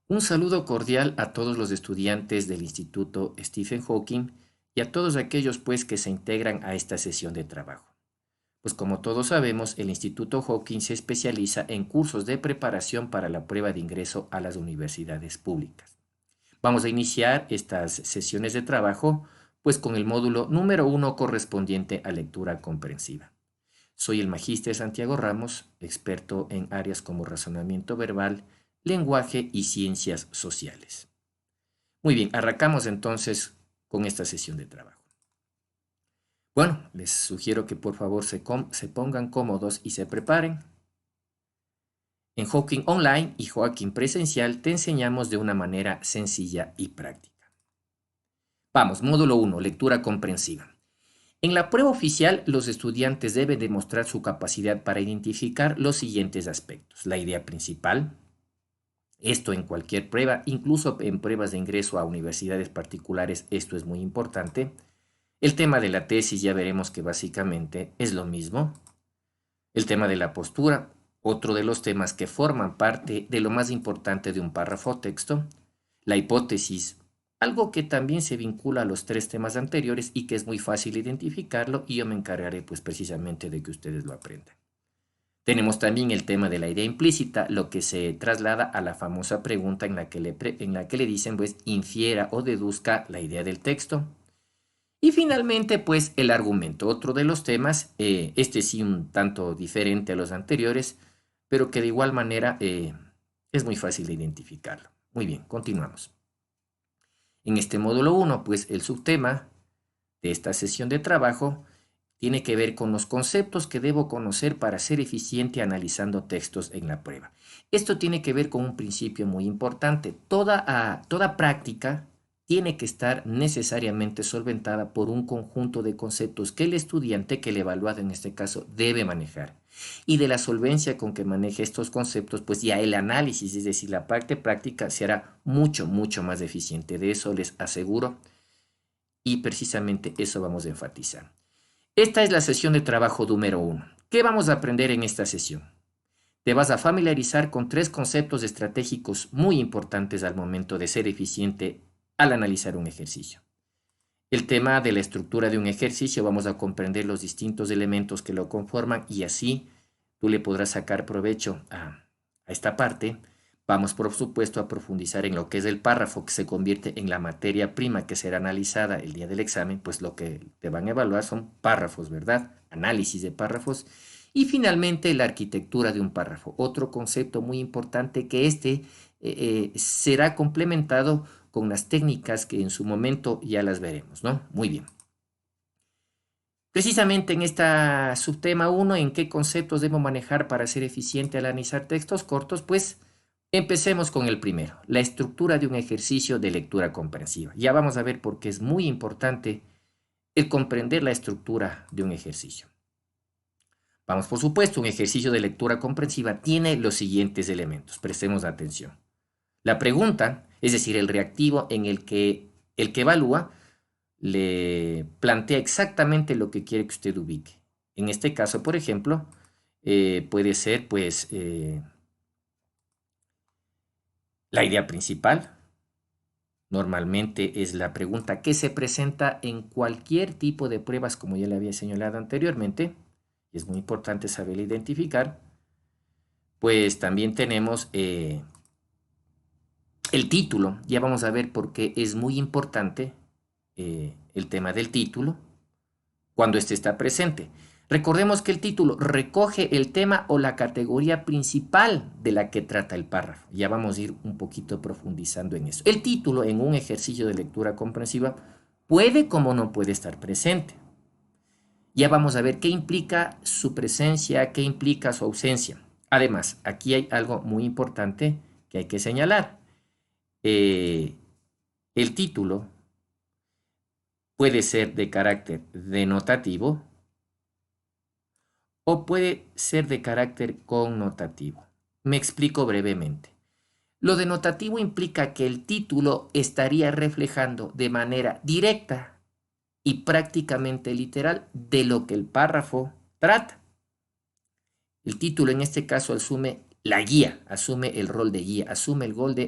Un saludo cordial a todos los estudiantes del Instituto Stephen Hawking y a todos aquellos pues que se integran a esta sesión de trabajo. Pues como todos sabemos, el Instituto Hawking se especializa en cursos de preparación para la prueba de ingreso a las universidades públicas. Vamos a iniciar estas sesiones de trabajo pues con el módulo número 1 correspondiente a lectura comprensiva. Soy el magíster Santiago Ramos, experto en áreas como razonamiento verbal, lenguaje y ciencias sociales. Muy bien, arrancamos entonces con esta sesión de trabajo. Bueno, les sugiero que por favor se pongan cómodos y se preparen. En Hawking Online y Hawking Presencial te enseñamos de una manera sencilla y práctica. Vamos, módulo 1, lectura comprensiva. En la prueba oficial, los estudiantes deben demostrar su capacidad para identificar los siguientes aspectos. La idea principal, esto en cualquier prueba, incluso en pruebas de ingreso a universidades particulares, esto es muy importante. El tema de la tesis ya veremos que básicamente es lo mismo. El tema de la postura, otro de los temas que forman parte de lo más importante de un párrafo o texto. La hipótesis, algo que también se vincula a los tres temas anteriores y que es muy fácil identificarlo y yo me encargaré pues precisamente de que ustedes lo aprendan. Tenemos también el tema de la idea implícita, lo que se traslada a la famosa pregunta en la que le dicen pues infiera o deduzca la idea del texto. Y finalmente, pues el argumento, otro de los temas, este sí un tanto diferente a los anteriores, pero que de igual manera es muy fácil de identificarlo. Muy bien, continuamos. En este módulo 1, pues el subtema de esta sesión de trabajo tiene que ver con los conceptos que debo conocer para ser eficiente analizando textos en la prueba. Esto tiene que ver con un principio muy importante. Toda práctica tiene que estar necesariamente solventada por un conjunto de conceptos que el estudiante, que el evaluado en este caso, debe manejar. Y de la solvencia con que maneje estos conceptos, pues ya el análisis, es decir, la parte práctica, será mucho, mucho más eficiente. De eso les aseguro y precisamente eso vamos a enfatizar. Esta es la sesión de trabajo número 1. ¿Qué vamos a aprender en esta sesión? Te vas a familiarizar con tres conceptos estratégicos muy importantes al momento de ser eficiente al analizar un ejercicio. El tema de la estructura de un ejercicio, vamos a comprender los distintos elementos que lo conforman y así tú le podrás sacar provecho a esta parte. Vamos, por supuesto, a profundizar en lo que es el párrafo, que se convierte en la materia prima que será analizada el día del examen, pues lo que te van a evaluar son párrafos, ¿verdad? Análisis de párrafos. Y finalmente, la arquitectura de un párrafo, otro concepto muy importante que será complementado con las técnicas que en su momento ya las veremos, ¿no? Muy bien. Precisamente en esta subtema 1, ¿en qué conceptos debo manejar para ser eficiente al analizar textos cortos? Pues empecemos con el primero, la estructura de un ejercicio de lectura comprensiva. Ya vamos a ver por qué es muy importante el comprender la estructura de un ejercicio. Vamos, por supuesto, un ejercicio de lectura comprensiva tiene los siguientes elementos. Prestemos atención. La pregunta, es decir, el reactivo en el que evalúa, le plantea exactamente lo que quiere que usted ubique. En este caso, por ejemplo, puede ser pues la idea principal. Normalmente es la pregunta que se presenta en cualquier tipo de pruebas, como ya le había señalado anteriormente. Es muy importante saber identificar. Pues también tenemos el título. Ya vamos a ver por qué es muy importante el tema del título cuando éste está presente. Recordemos que el título recoge el tema o la categoría principal de la que trata el párrafo. Ya vamos a ir un poquito profundizando en eso. El título en un ejercicio de lectura comprensiva puede como no puede estar presente. Ya vamos a ver qué implica su presencia, qué implica su ausencia. Además, aquí hay algo muy importante que hay que señalar. El título puede ser de carácter denotativo o puede ser de carácter connotativo. Me explico brevemente. Lo denotativo implica que el título estaría reflejando de manera directa y prácticamente literal de lo que el párrafo trata. El título en este caso asume la guía, asume el rol de guía, asume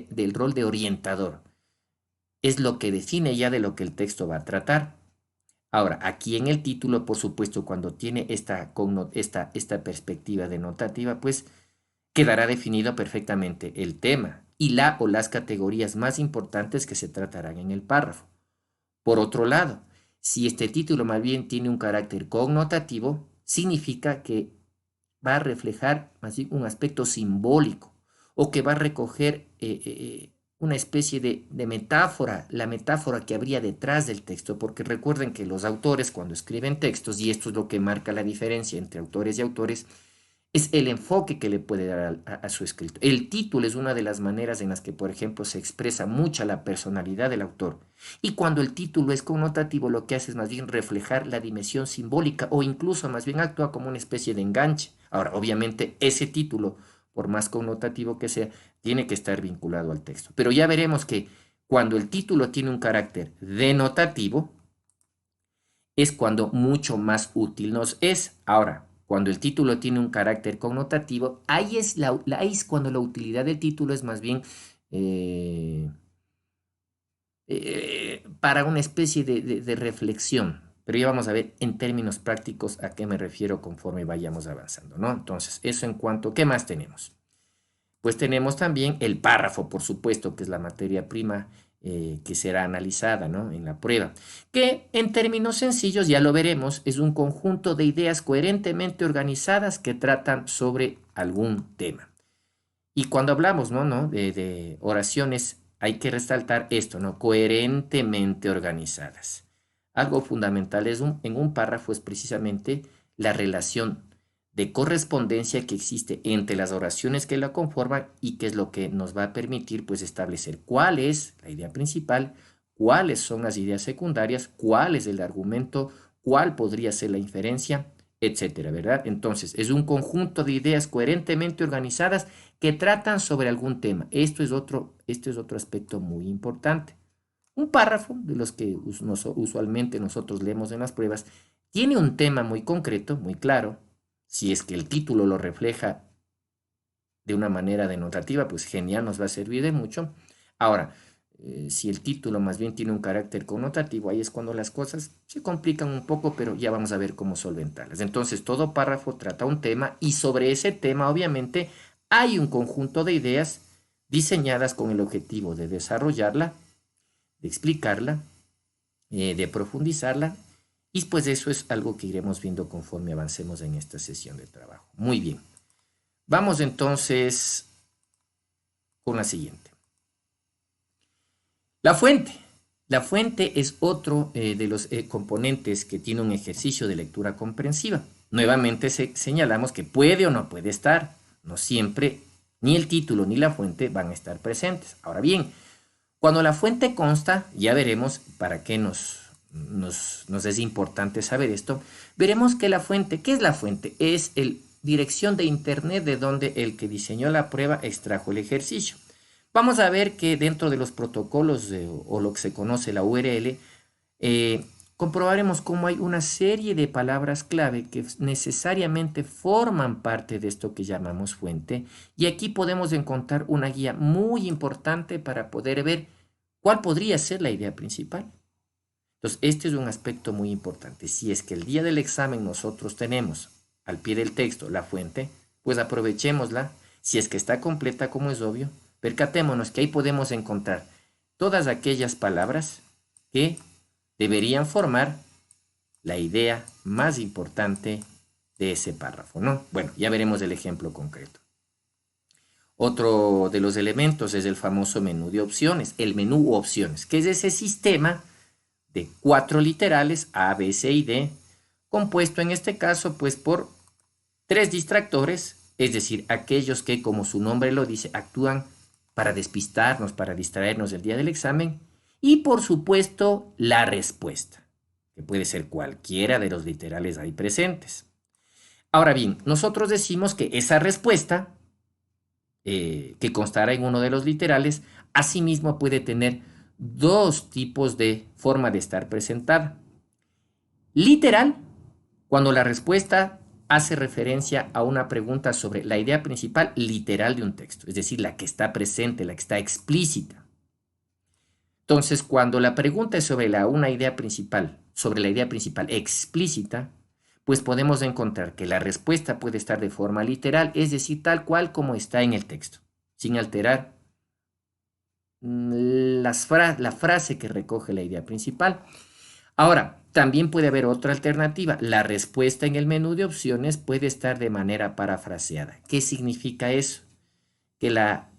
del rol de orientador. Es lo que define ya de lo que el texto va a tratar. Ahora, aquí en el título, por supuesto, cuando tiene esta perspectiva denotativa, pues quedará definido perfectamente el tema y la o las categorías más importantes que se tratarán en el párrafo. Por otro lado, si este título más bien tiene un carácter connotativo, significa que va a reflejar más bien un aspecto simbólico o que va a recoger una especie de metáfora, la metáfora que habría detrás del texto, porque recuerden que los autores cuando escriben textos, y esto es lo que marca la diferencia entre autores y autores, es el enfoque que le puede dar a su escrito. El título es una de las maneras en las que, por ejemplo, se expresa mucha la personalidad del autor. Y cuando el título es connotativo, lo que hace es más bien reflejar la dimensión simbólica o incluso más bien actúa como una especie de enganche. Ahora, obviamente, ese título, por más connotativo que sea, tiene que estar vinculado al texto. Pero ya veremos que cuando el título tiene un carácter denotativo, es cuando mucho más útil nos es. Ahora, cuando el título tiene un carácter connotativo, ahí es cuando la utilidad del título es más bien para una especie de reflexión. Pero ya vamos a ver en términos prácticos a qué me refiero conforme vayamos avanzando, ¿no? Entonces, eso en cuanto, ¿qué más tenemos? Pues tenemos también el párrafo, por supuesto, que es la materia prima que será analizada, ¿no?, en la prueba, que en términos sencillos, ya lo veremos, es un conjunto de ideas coherentemente organizadas que tratan sobre algún tema. Y cuando hablamos, ¿no? de oraciones, hay que resaltar esto, ¿no? Coherentemente organizadas. Algo fundamental en un párrafo es precisamente la relación de correspondencia que existe entre las oraciones que la conforman y que es lo que nos va a permitir pues establecer cuál es la idea principal, cuáles son las ideas secundarias, cuál es el argumento, cuál podría ser la inferencia, etcétera, ¿verdad? Entonces, es un conjunto de ideas coherentemente organizadas que tratan sobre algún tema. Este es otro aspecto muy importante. Un párrafo, de los que usualmente nosotros leemos en las pruebas, tiene un tema muy concreto, muy claro. Si es que el título lo refleja de una manera denotativa, pues genial, nos va a servir de mucho. Ahora, si el título más bien tiene un carácter connotativo, ahí es cuando las cosas se complican un poco, pero ya vamos a ver cómo solventarlas. Entonces, todo párrafo trata un tema y sobre ese tema, obviamente, hay un conjunto de ideas diseñadas con el objetivo de desarrollarla, de explicarla, de profundizarla, y pues eso es algo que iremos viendo conforme avancemos en esta sesión de trabajo. Muy bien. Vamos entonces con la siguiente. La fuente. La fuente es otro de los componentes que tiene un ejercicio de lectura comprensiva. Nuevamente señalamos que puede o no puede estar. No siempre ni el título ni la fuente van a estar presentes. Ahora bien, cuando la fuente consta, ya veremos para qué nos es importante saber esto, veremos que la fuente, ¿qué es la fuente? Es la dirección de internet de donde el que diseñó la prueba extrajo el ejercicio. Vamos a ver que dentro de los protocolos o lo que se conoce la URL, comprobaremos cómo hay una serie de palabras clave que necesariamente forman parte de esto que llamamos fuente, y aquí podemos encontrar una guía muy importante para poder ver cuál podría ser la idea principal. Entonces, este es un aspecto muy importante. Si es que el día del examen nosotros tenemos al pie del texto la fuente, pues aprovechémosla. Si es que está completa, como es obvio, percatémonos que ahí podemos encontrar todas aquellas palabras que deberían formar la idea más importante de ese párrafo, ¿no? Bueno, ya veremos el ejemplo concreto. Otro de los elementos es el famoso menú de opciones, el menú u opciones, que es ese sistema de 4 literales A, B, C y D, compuesto en este caso pues por 3 distractores, es decir, aquellos que, como su nombre lo dice, actúan para despistarnos, para distraernos el día del examen, y por supuesto la respuesta, que puede ser cualquiera de los literales ahí presentes. Ahora bien, nosotros decimos que esa respuesta, que constará en uno de los literales, asimismo puede tener 2 tipos de forma de estar presentada. Literal, cuando la respuesta hace referencia a una pregunta sobre la idea principal literal de un texto, es decir, la que está presente, la que está explícita. Entonces, cuando la pregunta es sobre una idea principal, sobre la idea principal explícita, pues podemos encontrar que la respuesta puede estar de forma literal, es decir, tal cual como está en el texto, sin alterar la frase que recoge la idea principal. Ahora, también puede haber otra alternativa. La respuesta en el menú de opciones puede estar de manera parafraseada. ¿Qué significa eso? Que la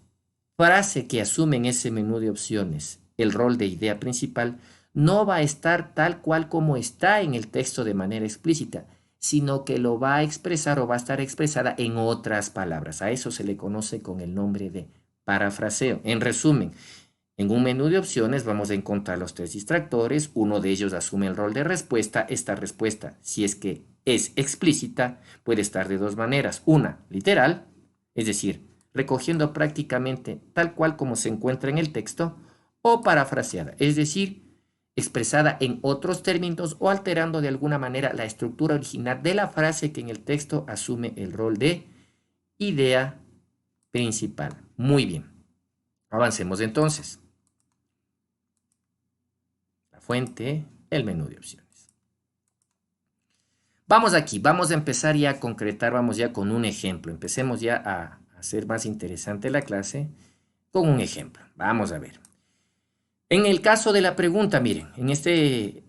frase que asume en ese menú de opciones el rol de idea principal no va a estar tal cual como está en el texto de manera explícita, sino que lo va a expresar o va a estar expresada en otras palabras. A eso se le conoce con el nombre de parafraseo. En resumen, en un menú de opciones vamos a encontrar los tres distractores, uno de ellos asume el rol de respuesta. Esta respuesta, si es que es explícita, puede estar de dos maneras. Una, literal, es decir, recogiendo prácticamente tal cual como se encuentra en el texto, o parafraseada, es decir, expresada en otros términos o alterando de alguna manera la estructura original de la frase que en el texto asume el rol de idea principal. Muy bien, avancemos entonces. La fuente, el menú de opciones. Vamos aquí, vamos a empezar ya a concretar, vamos ya con un ejemplo. Empecemos ya a hacer más interesante la clase con un ejemplo. Vamos a ver. En el caso de la pregunta, miren, en este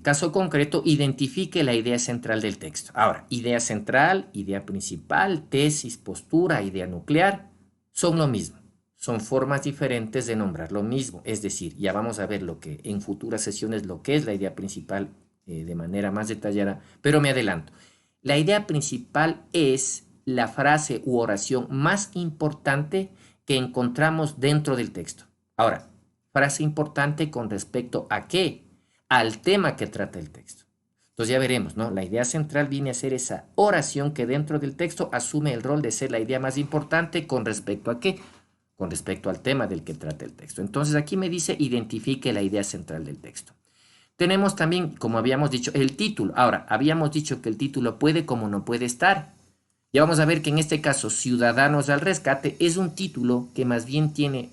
caso concreto, identifique la idea central del texto. Ahora, idea central, idea principal, tesis, postura, idea nuclear, son lo mismo. Son formas diferentes de nombrar lo mismo. Es decir, ya vamos a ver lo que en futuras sesiones lo que es la idea principal de manera más detallada, pero me adelanto. La idea principal es la frase u oración más importante que encontramos dentro del texto. Ahora, frase importante con respecto a qué, al tema que trata el texto. Entonces ya veremos, ¿no? La idea central viene a ser esa oración que dentro del texto asume el rol de ser la idea más importante con respecto a qué, con respecto al tema del que trata el texto. Entonces aquí me dice identifique la idea central del texto. Tenemos también, como habíamos dicho, el título. Ahora, habíamos dicho que el título puede como no puede estar. Ya vamos a ver que en este caso, Ciudadanos al Rescate, es un título que más bien tiene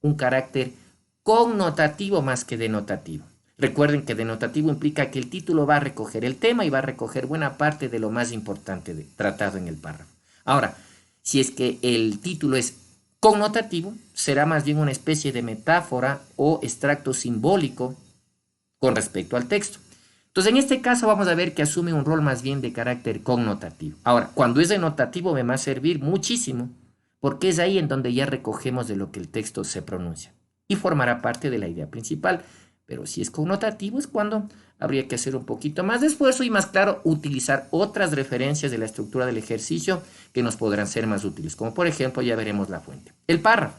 un carácter connotativo más que denotativo. Recuerden que denotativo implica que el título va a recoger el tema y va a recoger buena parte de lo más importante tratado en el párrafo. Ahora, si es que el título es connotativo, será más bien una especie de metáfora o extracto simbólico con respecto al texto. Entonces, en este caso vamos a ver que asume un rol más bien de carácter connotativo. Ahora, cuando es denotativo me va a servir muchísimo, porque es ahí en donde ya recogemos de lo que el texto se pronuncia y formará parte de la idea principal. Pero si es connotativo es cuando habría que hacer un poquito más de esfuerzo y más claro, utilizar otras referencias de la estructura del ejercicio que nos podrán ser más útiles, como por ejemplo ya veremos la fuente. El párrafo.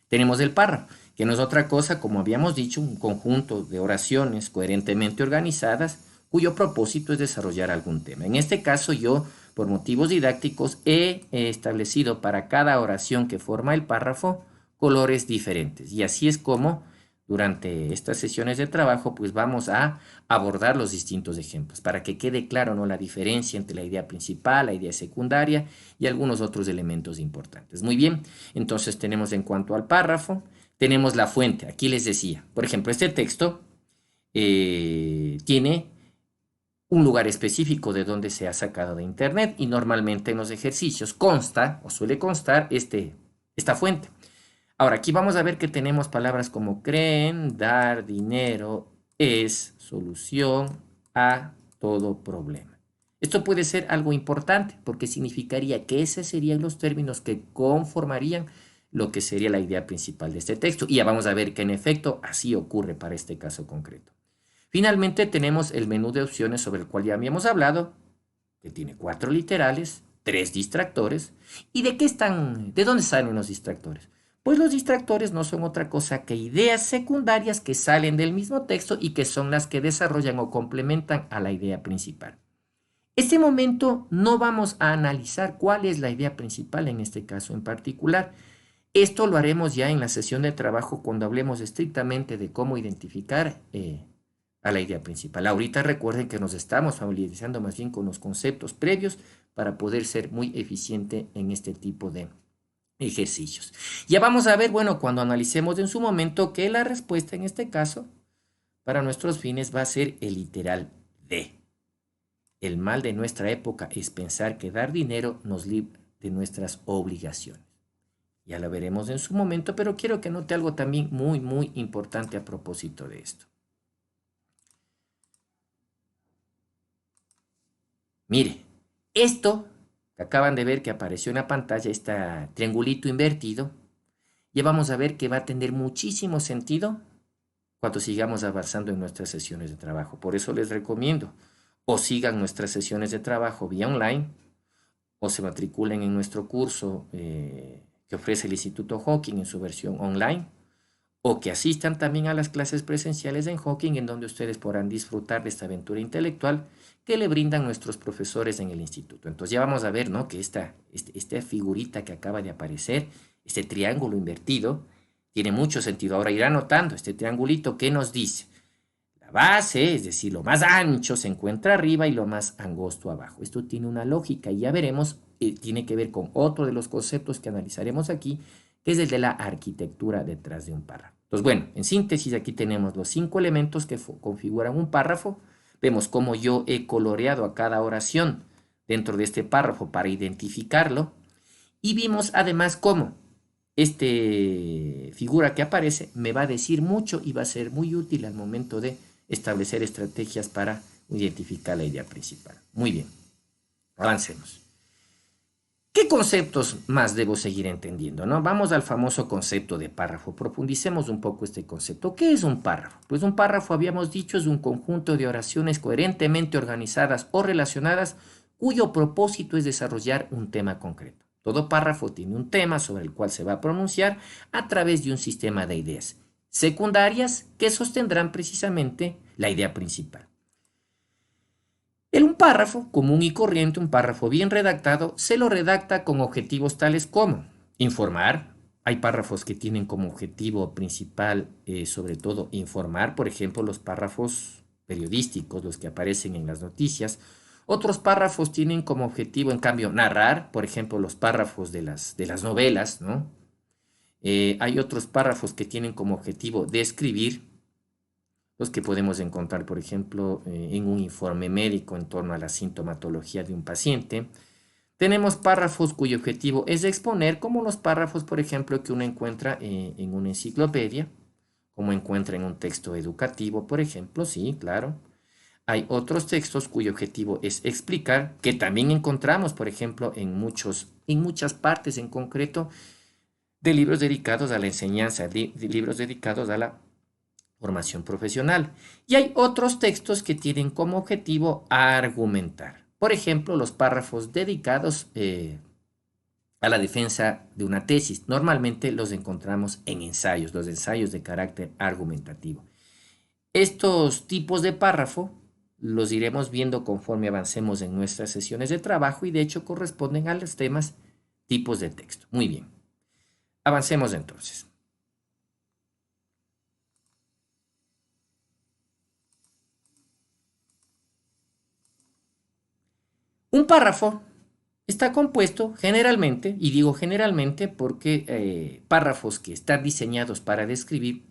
Tenemos el párrafo, que no es otra cosa, como habíamos dicho, un conjunto de oraciones coherentemente organizadas cuyo propósito es desarrollar algún tema. En este caso yo, por motivos didácticos, he establecido para cada oración que forma el párrafo colores diferentes. Y así es como durante estas sesiones de trabajo pues vamos a abordar los distintos ejemplos para que quede claro, ¿no?, la diferencia entre la idea principal, la idea secundaria y algunos otros elementos importantes. Muy bien, entonces tenemos en cuanto al párrafo, tenemos la fuente. Aquí les decía, por ejemplo, este texto tiene un lugar específico de donde se ha sacado de internet y normalmente en los ejercicios consta o suele constar esta fuente. Ahora, aquí vamos a ver que tenemos palabras como creen, dar, dinero, es, solución a todo problema. Esto puede ser algo importante porque significaría que esos serían los términos que conformarían lo que sería la idea principal de este texto. Y ya vamos a ver que en efecto así ocurre para este caso concreto. Finalmente tenemos el menú de opciones sobre el cual ya habíamos hablado, que tiene 4 literales, 3 distractores. ¿Y de dónde salen los distractores? Pues los distractores no son otra cosa que ideas secundarias que salen del mismo texto y que son las que desarrollan o complementan a la idea principal. Este momento no vamos a analizar cuál es la idea principal en este caso en particular. Esto lo haremos ya en la sesión de trabajo cuando hablemos estrictamente de cómo identificar a la idea principal. Ahorita recuerden que nos estamos familiarizando más bien con los conceptos previos para poder ser muy eficiente en este tipo de ejercicios. Ya vamos a ver, bueno, cuando analicemos en su momento, que la respuesta en este caso, para nuestros fines, va a ser el literal D. El mal de nuestra época es pensar que dar dinero nos libra de nuestras obligaciones. Ya lo veremos en su momento, pero quiero que note algo también muy, muy importante a propósito de esto. Mire, esto que acaban de ver que apareció en la pantalla, este triangulito invertido, ya vamos a ver que va a tener muchísimo sentido cuando sigamos avanzando en nuestras sesiones de trabajo. Por eso les recomiendo o sigan nuestras sesiones de trabajo vía online o se matriculen en nuestro curso que ofrece el Instituto Hawking en su versión online, o que asistan también a las clases presenciales en Hawking, en donde ustedes podrán disfrutar de esta aventura intelectual que le brindan nuestros profesores en el instituto. Entonces ya vamos a ver, ¿no?, que esta figurita que acaba de aparecer, este triángulo invertido, tiene mucho sentido. Ahora irá notando este triangulito que nos dice: la base, es decir, lo más ancho, se encuentra arriba y lo más angosto abajo. Esto tiene una lógica y ya veremos, tiene que ver con otro de los conceptos que analizaremos aquí, que es el de la arquitectura detrás de un párrafo. Entonces, bueno, en síntesis, aquí tenemos los 5 elementos que configuran un párrafo. Vemos cómo yo he coloreado a cada oración dentro de este párrafo para identificarlo. Y vimos además cómo esta figura que aparece me va a decir mucho y va a ser muy útil al momento de establecer estrategias para identificar la idea principal. Muy bien, avancemos. ¿Qué conceptos más debo seguir entendiendo, no? Vamos al famoso concepto de párrafo. Profundicemos un poco este concepto. ¿Qué es un párrafo? Pues un párrafo, habíamos dicho, es un conjunto de oraciones coherentemente organizadas o relacionadas cuyo propósito es desarrollar un tema concreto. Todo párrafo tiene un tema sobre el cual se va a pronunciar a través de un sistema de ideas secundarias que sostendrán precisamente la idea principal. Un párrafo común y corriente, un párrafo bien redactado, se lo redacta con objetivos tales como informar. Hay párrafos que tienen como objetivo principal, sobre todo, informar. Por ejemplo, los párrafos periodísticos, los que aparecen en las noticias. Otros párrafos tienen como objetivo, en cambio, narrar. Por ejemplo, los párrafos de las novelas, ¿no? Hay otros párrafos que tienen como objetivo describir, los que podemos encontrar, por ejemplo, en un informe médico en torno a la sintomatología de un paciente. Tenemos párrafos cuyo objetivo es exponer, como los párrafos, por ejemplo, que uno encuentra en una enciclopedia, como encuentra en un texto educativo, por ejemplo, sí, claro. Hay otros textos cuyo objetivo es explicar, que también encontramos, por ejemplo, en muchas partes en concreto de libros dedicados a la enseñanza, de libros dedicados a la formación profesional. Y hay otros textos que tienen como objetivo argumentar. Por ejemplo, los párrafos dedicados a la defensa de una tesis. Normalmente los encontramos en ensayos, los ensayos de carácter argumentativo. Estos tipos de párrafo los iremos viendo conforme avancemos en nuestras sesiones de trabajo y de hecho corresponden a los temas tipos de texto. Muy bien. Avancemos entonces. Un párrafo está compuesto generalmente, y digo generalmente porque párrafos que están diseñados para describir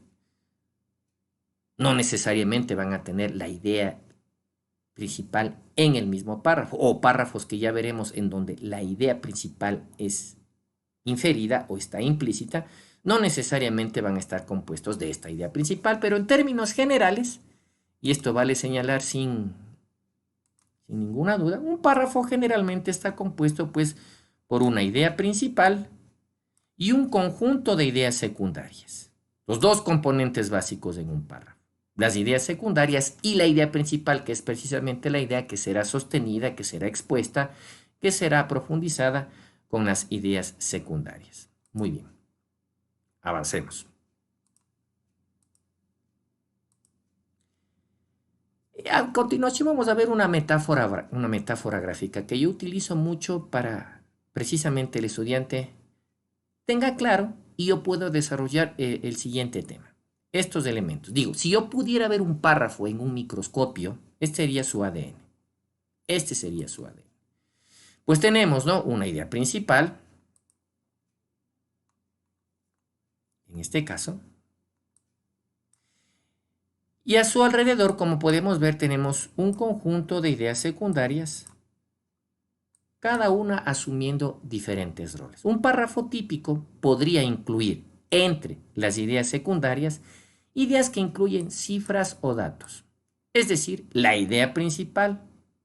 no necesariamente van a tener la idea principal en el mismo párrafo, o párrafos que ya veremos en donde la idea principal es inferida o está implícita, no necesariamente van a estar compuestos de esta idea principal, pero en términos generales, y esto vale señalar sin ninguna duda, un párrafo generalmente está compuesto pues por una idea principal y un conjunto de ideas secundarias. Los dos componentes básicos en un párrafo. Las ideas secundarias y la idea principal, que es precisamente la idea que será sostenida, que será expuesta, que será profundizada con las ideas secundarias. Muy bien. Avancemos. A continuación vamos a ver una metáfora gráfica que yo utilizo mucho para precisamente el estudiante tenga claro y yo puedo desarrollar el siguiente tema. estos elementos. Digo, si yo pudiera ver un párrafo en un microscopio, este sería su ADN. Este sería su ADN. Pues tenemos, ¿no?, una idea principal, en este caso, y a su alrededor, como podemos ver, tenemos un conjunto de ideas secundarias, cada una asumiendo diferentes roles. Un párrafo típico podría incluir, entre las ideas secundarias, ideas que incluyen cifras o datos. Es decir, la idea principal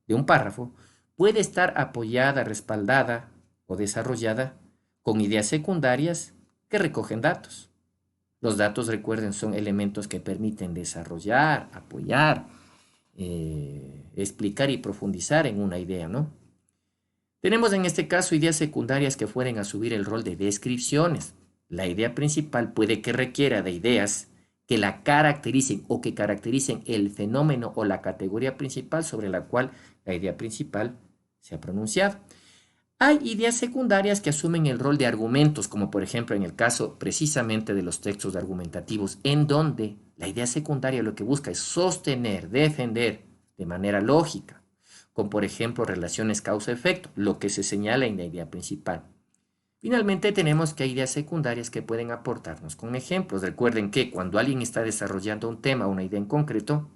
de un párrafo puede estar apoyada, respaldada o desarrollada con ideas secundarias que recogen datos. Los datos, recuerden, son elementos que permiten desarrollar, apoyar, explicar y profundizar en una idea, ¿no? Tenemos en este caso ideas secundarias que fueren a subir el rol de descripciones. La idea principal puede que requiera de ideas que la caractericen o que caractericen el fenómeno o la categoría principal sobre la cual la idea principal se ha pronunciado. Hay ideas secundarias que asumen el rol de argumentos, como por ejemplo en el caso precisamente de los textos argumentativos, en donde la idea secundaria lo que busca es sostener, defender de manera lógica, con por ejemplo relaciones causa-efecto, lo que se señala en la idea principal. Finalmente tenemos que hay ideas secundarias que pueden aportarnos con ejemplos. Recuerden que cuando alguien está desarrollando un tema o una idea en concreto,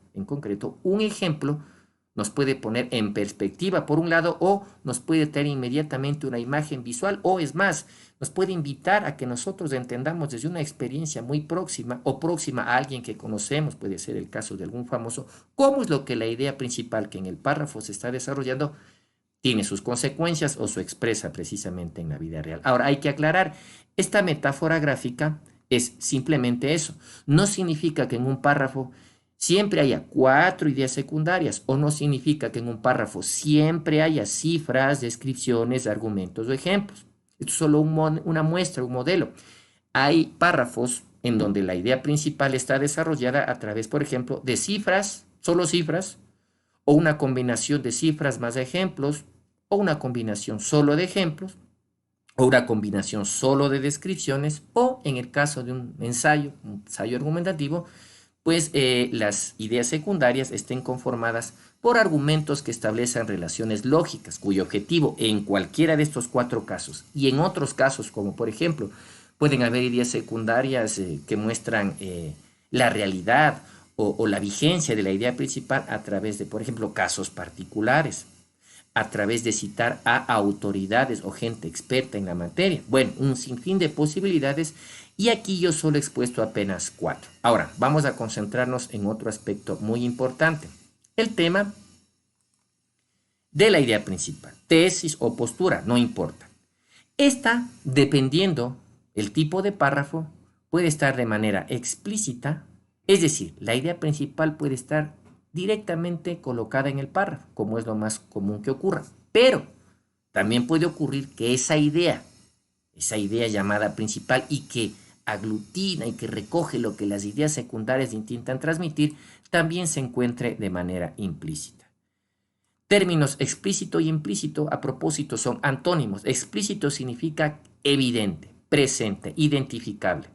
un ejemplo nos puede poner en perspectiva por un lado o nos puede traer inmediatamente una imagen visual o es más, nos puede invitar a que nosotros entendamos desde una experiencia muy próxima o próxima a alguien que conocemos, puede ser el caso de algún famoso, cómo es lo que la idea principal que en el párrafo se está desarrollando tiene sus consecuencias o se expresa precisamente en la vida real. Ahora, hay que aclarar, esta metáfora gráfica es simplemente eso. No significa que en un párrafo siempre haya 4 ideas secundarias o no significa que en un párrafo siempre haya cifras, descripciones, argumentos o ejemplos. Esto es solo una muestra, un modelo. Hay párrafos en donde la idea principal está desarrollada a través, por ejemplo, de cifras, solo cifras, o una combinación de cifras más ejemplos, o una combinación solo de ejemplos, o una combinación solo de descripciones, o en el caso de un ensayo argumentativo, pues las ideas secundarias estén conformadas por argumentos que establezcan relaciones lógicas, cuyo objetivo en cualquiera de estos 4 casos y en otros casos, como por ejemplo, pueden haber ideas secundarias que muestran la realidad o la vigencia de la idea principal a través de, por ejemplo, casos particulares, a través de citar a autoridades o gente experta en la materia. Bueno, un sinfín de posibilidades y aquí yo solo he expuesto apenas 4. Ahora, vamos a concentrarnos en otro aspecto muy importante. El tema de la idea principal, tesis o postura, no importa. Esta, dependiendo el tipo de párrafo, puede estar de manera explícita, es decir, la idea principal puede estar directamente colocada en el párrafo, como es lo más común que ocurra. Pero también puede ocurrir que esa idea llamada principal y que aglutina y que recoge lo que las ideas secundarias intentan transmitir, también se encuentre de manera implícita. Términos explícito y implícito a propósito son antónimos. Explícito significa evidente, presente, identificable.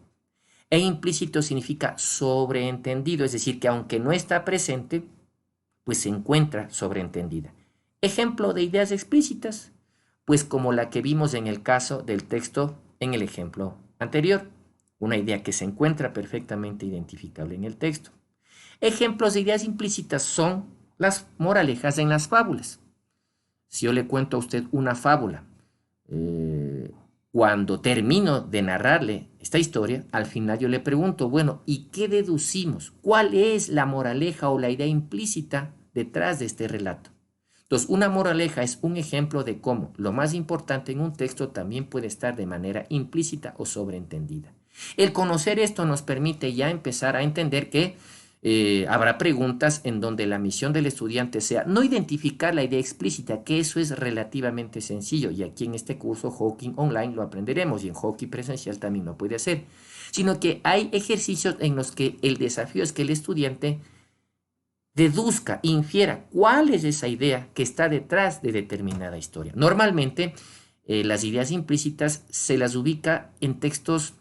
E implícito significa sobreentendido, es decir, que aunque no está presente, pues se encuentra sobreentendida. Ejemplo de ideas explícitas, pues como la que vimos en el caso del texto en el ejemplo anterior, una idea que se encuentra perfectamente identificable en el texto. Ejemplos de ideas implícitas son las moralejas en las fábulas. Si yo le cuento a usted una fábula, cuando termino de narrarle esta historia, al final yo le pregunto, bueno, ¿y qué deducimos? ¿Cuál es la moraleja o la idea implícita detrás de este relato? Entonces, una moraleja es un ejemplo de cómo lo más importante en un texto también puede estar de manera implícita o sobreentendida. El conocer esto nos permite ya empezar a entender que habrá preguntas en donde la misión del estudiante sea no identificar la idea explícita, que eso es relativamente sencillo, y aquí en este curso Hawking Online lo aprenderemos y en Hawking presencial también lo puede hacer, sino que hay ejercicios en los que el desafío es que el estudiante deduzca, infiera cuál es esa idea que está detrás de determinada historia. Normalmente las ideas implícitas se las ubica en textos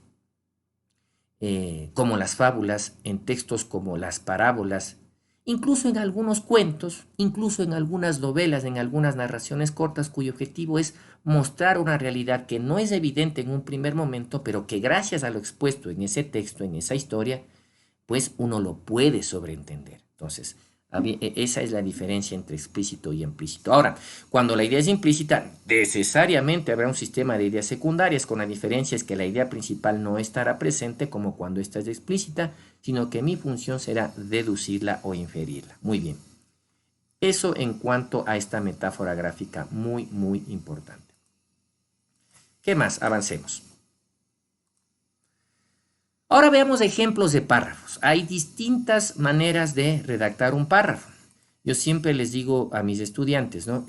como las fábulas, en textos como las parábolas, incluso en algunos cuentos, incluso en algunas novelas, en algunas narraciones cortas, cuyo objetivo es mostrar una realidad que no es evidente en un primer momento, pero que gracias a lo expuesto en ese texto, en esa historia, pues uno lo puede sobreentender. Entonces, esa es la diferencia entre explícito y implícito. Ahora, cuando la idea es implícita, necesariamente habrá un sistema de ideas secundarias, con la diferencia es que la idea principal no estará presente como cuando esta es explícita, sino que mi función será deducirla o inferirla. Muy bien. Eso en cuanto a esta metáfora gráfica muy, muy importante. ¿Qué más? Avancemos. Ahora veamos ejemplos de párrafos. Hay distintas maneras de redactar un párrafo. Yo siempre les digo a mis estudiantes, ¿no?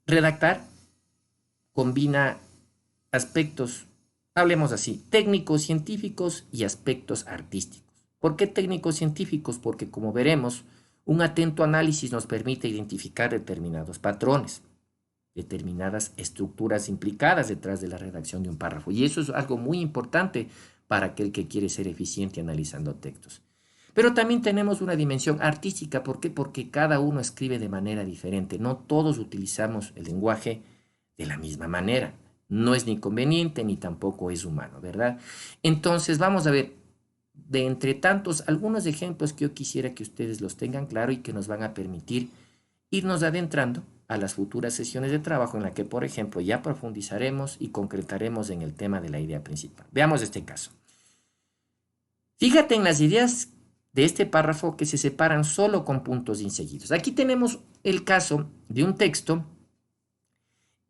Redactar combina aspectos, hablemos así, técnicos científicos y aspectos artísticos. ¿Por qué técnicos científicos? Porque como veremos, un atento análisis nos permite identificar determinados patrones, determinadas estructuras implicadas detrás de la redacción de un párrafo. Y eso es algo muy importante para aquel que quiere ser eficiente analizando textos. Pero también tenemos una dimensión artística. ¿Por qué? Porque cada uno escribe de manera diferente. No todos utilizamos el lenguaje de la misma manera. No es ni conveniente ni tampoco es humano, ¿verdad? Entonces vamos a ver, de entre tantos, algunos ejemplos que yo quisiera que ustedes los tengan claro y que nos van a permitir irnos adentrando a las futuras sesiones de trabajo en la que, por ejemplo, ya profundizaremos y concretaremos en el tema de la idea principal. Veamos este caso. Fíjate en las ideas de este párrafo que se separan solo con puntos inseguidos. Aquí tenemos el caso de un texto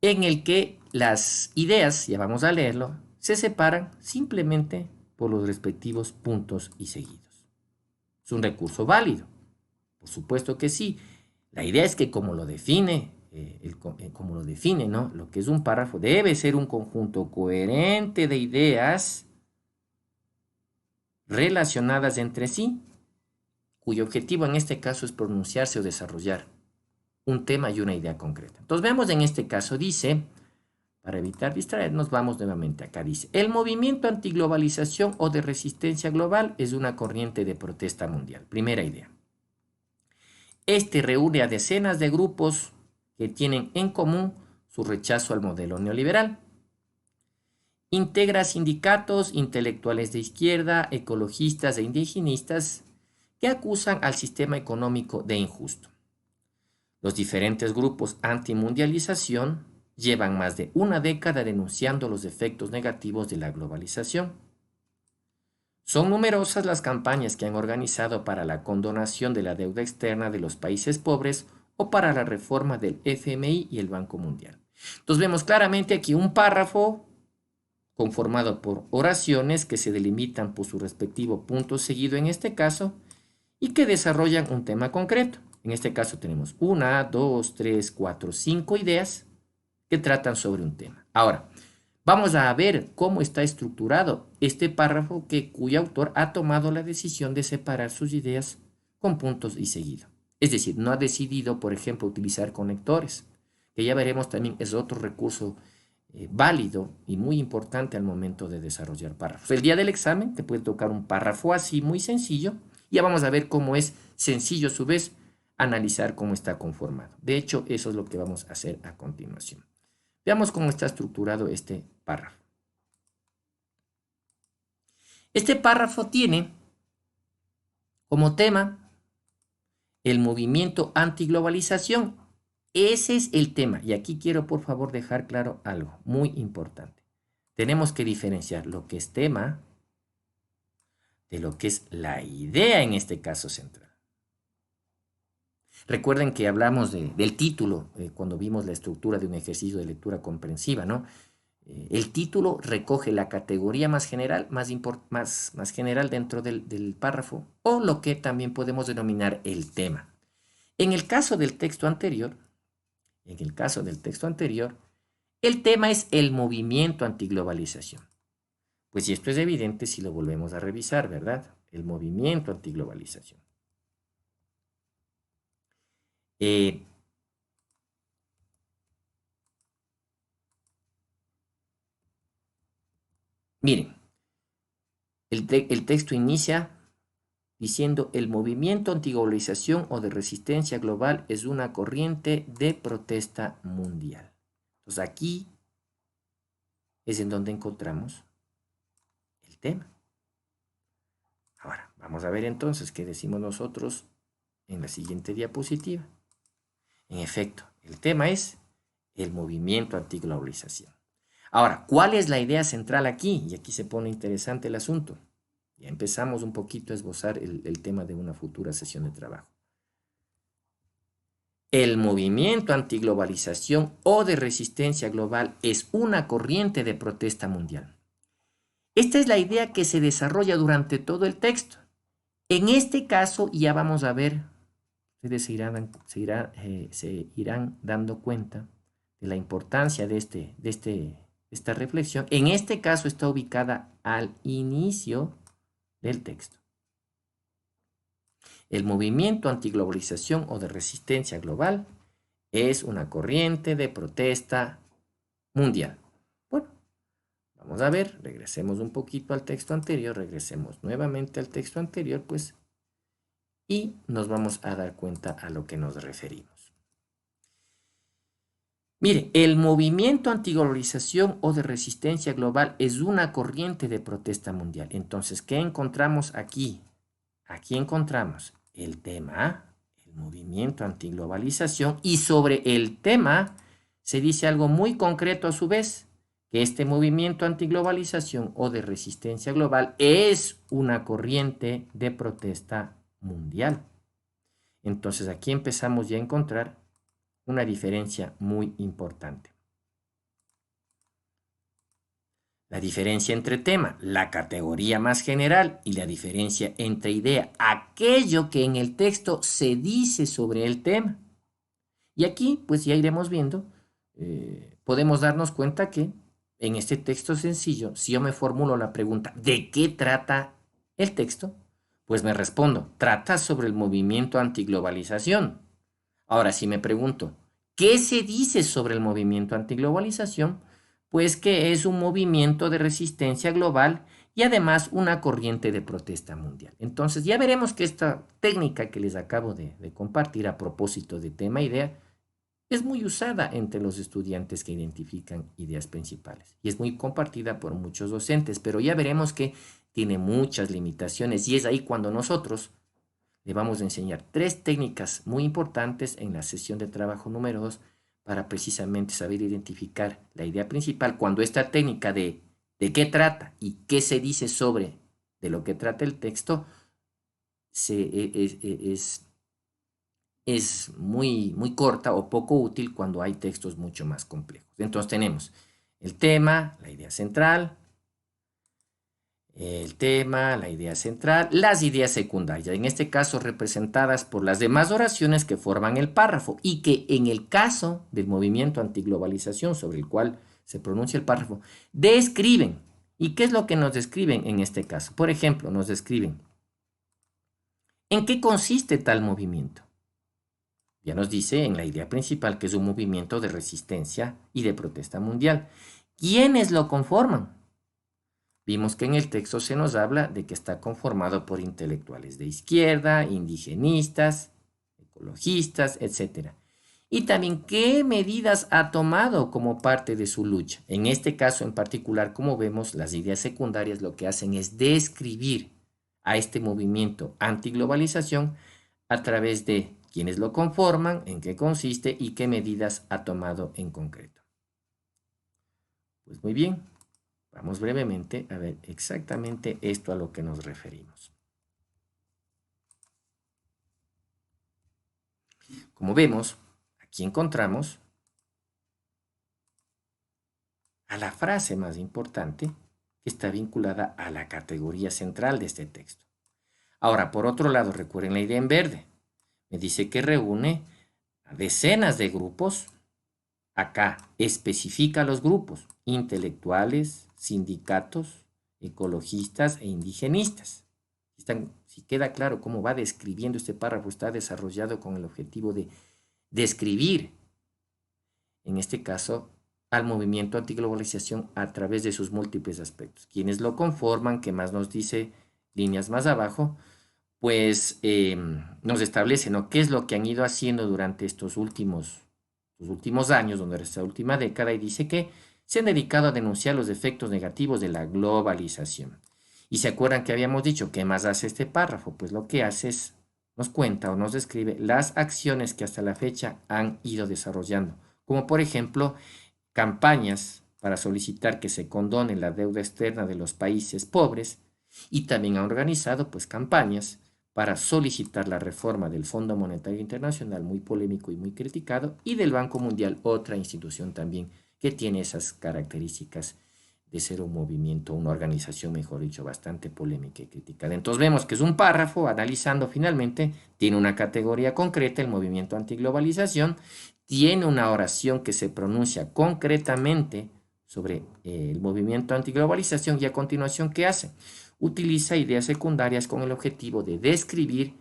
en el que las ideas, ya vamos a leerlo, se separan simplemente por los respectivos puntos y seguidos. Es un recurso válido, por supuesto que sí. La idea es que como lo define, como lo define, ¿no? Lo que es un párrafo debe ser un conjunto coherente de ideas relacionadas entre sí, cuyo objetivo en este caso es pronunciarse o desarrollar un tema y una idea concreta. Entonces veamos en este caso, dice, para evitar distraernos, vamos nuevamente acá, dice, el movimiento antiglobalización o de resistencia global es una corriente de protesta mundial. Primera idea. Este reúne a decenas de grupos que tienen en común su rechazo al modelo neoliberal. Integra sindicatos, intelectuales de izquierda, ecologistas e indigenistas que acusan al sistema económico de injusto. Los diferentes grupos antimundialización llevan más de una década denunciando los efectos negativos de la globalización. Son numerosas las campañas que han organizado para la condonación de la deuda externa de los países pobres o para la reforma del FMI y el Banco Mundial. Entonces vemos claramente aquí un párrafo conformado por oraciones que se delimitan por su respectivo punto seguido en este caso y que desarrollan un tema concreto. En este caso tenemos 1, 2, 3, 4, 5 ideas que tratan sobre un tema. Ahora, vamos a ver cómo está estructurado este párrafo cuyo autor ha tomado la decisión de separar sus ideas con puntos y seguido. Es decir, no ha decidido, por ejemplo, utilizar conectores, que ya veremos también es otro recurso válido y muy importante al momento de desarrollar párrafos. El día del examen te puede tocar un párrafo así muy sencillo. Ya vamos a ver cómo es sencillo a su vez analizar cómo está conformado. De hecho, eso es lo que vamos a hacer a continuación. Veamos cómo está estructurado este párrafo. Este párrafo tiene como tema el movimiento antiglobalización. Ese es el tema. Y aquí quiero por favor dejar claro algo muy importante. Tenemos que diferenciar lo que es tema de lo que es la idea en este caso central. Recuerden que hablamos del título cuando vimos la estructura de un ejercicio de lectura comprensiva, ¿no? El título recoge la categoría más general, más general dentro del párrafo, o lo que también podemos denominar el tema. En el caso del texto anterior, el tema es el movimiento antiglobalización. Pues y esto es evidente si lo volvemos a revisar, ¿verdad? El movimiento antiglobalización. Miren, El texto inicia diciendo: el movimiento antiglobalización o de resistencia global es una corriente de protesta mundial. Entonces aquí es en donde encontramos el tema. Ahora, vamos a ver entonces qué decimos nosotros en la siguiente diapositiva. En efecto, el tema es el movimiento antiglobalización. Ahora, ¿cuál es la idea central aquí? Y aquí se pone interesante el asunto. Ya empezamos un poquito a esbozar el tema de una futura sesión de trabajo. El movimiento antiglobalización o de resistencia global es una corriente de protesta mundial. Esta es la idea que se desarrolla durante todo el texto. En este caso, ya vamos a ver, ustedes se irán dando cuenta de la importancia de esta reflexión. En este caso está ubicada al inicio del texto. El movimiento antiglobalización o de resistencia global es una corriente de protesta mundial. Bueno, vamos a ver, regresemos un poquito al texto anterior, regresemos nuevamente al texto anterior, pues, y nos vamos a dar cuenta a lo que nos referimos. Mire, el movimiento antiglobalización o de resistencia global es una corriente de protesta mundial. Entonces, ¿qué encontramos aquí? Aquí encontramos el tema, el movimiento antiglobalización, y sobre el tema se dice algo muy concreto a su vez, que este movimiento antiglobalización o de resistencia global es una corriente de protesta mundial. Entonces aquí empezamos ya a encontrar una diferencia muy importante. La diferencia entre tema, la categoría más general, y la diferencia entre idea, aquello que en el texto se dice sobre el tema. Y aquí, pues ya iremos viendo, podemos darnos cuenta que en este texto sencillo, si yo me formulo la pregunta, ¿de qué trata el texto? Pues me respondo, trata sobre el movimiento antiglobalización. Ahora, si me pregunto, ¿qué se dice sobre el movimiento antiglobalización? Pues que es un movimiento de resistencia global y además una corriente de protesta mundial. Entonces ya veremos que esta técnica que les acabo de compartir a propósito de tema e idea es muy usada entre los estudiantes que identifican ideas principales y es muy compartida por muchos docentes, pero ya veremos que tiene muchas limitaciones y es ahí cuando nosotros le vamos a enseñar 3 técnicas muy importantes en la sesión de trabajo número 2 para precisamente saber identificar la idea principal cuando esta técnica de qué trata y qué se dice sobre de lo que trata el texto es muy, muy corta o poco útil cuando hay textos mucho más complejos. Entonces tenemos el tema, la idea central, la idea central, las ideas secundarias, en este caso representadas por las demás oraciones que forman el párrafo y que en el caso del movimiento antiglobalización sobre el cual se pronuncia el párrafo, describen. ¿Y qué es lo que nos describen en este caso? Por ejemplo, nos describen ¿en qué consiste tal movimiento? Ya nos dice en la idea principal que es un movimiento de resistencia y de protesta mundial. ¿Quiénes lo conforman? Vimos que en el texto se nos habla de que está conformado por intelectuales de izquierda, indigenistas, ecologistas, etc. Y también qué medidas ha tomado como parte de su lucha. En este caso en particular, como vemos, las ideas secundarias lo que hacen es describir a este movimiento antiglobalización a través de quiénes lo conforman, en qué consiste y qué medidas ha tomado en concreto. Pues muy bien. Vamos brevemente a ver exactamente esto a lo que nos referimos. Como vemos, aquí encontramos a la frase más importante que está vinculada a la categoría central de este texto. Ahora, por otro lado, recuerden la idea en verde. Me dice que reúne a decenas de grupos. Acá especifica los grupos: intelectuales, sindicatos, ecologistas e indigenistas. Si queda claro cómo va describiendo este párrafo, está desarrollado con el objetivo de describir, en este caso, al movimiento antiglobalización a través de sus múltiples aspectos. Quienes lo conforman, que más nos dice líneas más abajo, pues nos establece, ¿no?, qué es lo que han ido haciendo durante estos últimos años, durante esta última década, y dice que se han dedicado a denunciar los efectos negativos de la globalización. Y se acuerdan que habíamos dicho, ¿qué más hace este párrafo? Pues lo que hace es, nos cuenta o nos describe las acciones que hasta la fecha han ido desarrollando, como por ejemplo, campañas para solicitar que se condone la deuda externa de los países pobres, y también ha organizado pues campañas para solicitar la reforma del Fondo Monetario Internacional, muy polémico y muy criticado, y del Banco Mundial, otra institución también que tiene esas características de ser un movimiento, una organización, mejor dicho, bastante polémica y criticada. Entonces vemos que es un párrafo analizando finalmente, tiene una categoría concreta, el movimiento antiglobalización, tiene una oración que se pronuncia concretamente sobre el movimiento antiglobalización, y a continuación, ¿qué hace? Utiliza ideas secundarias con el objetivo de describir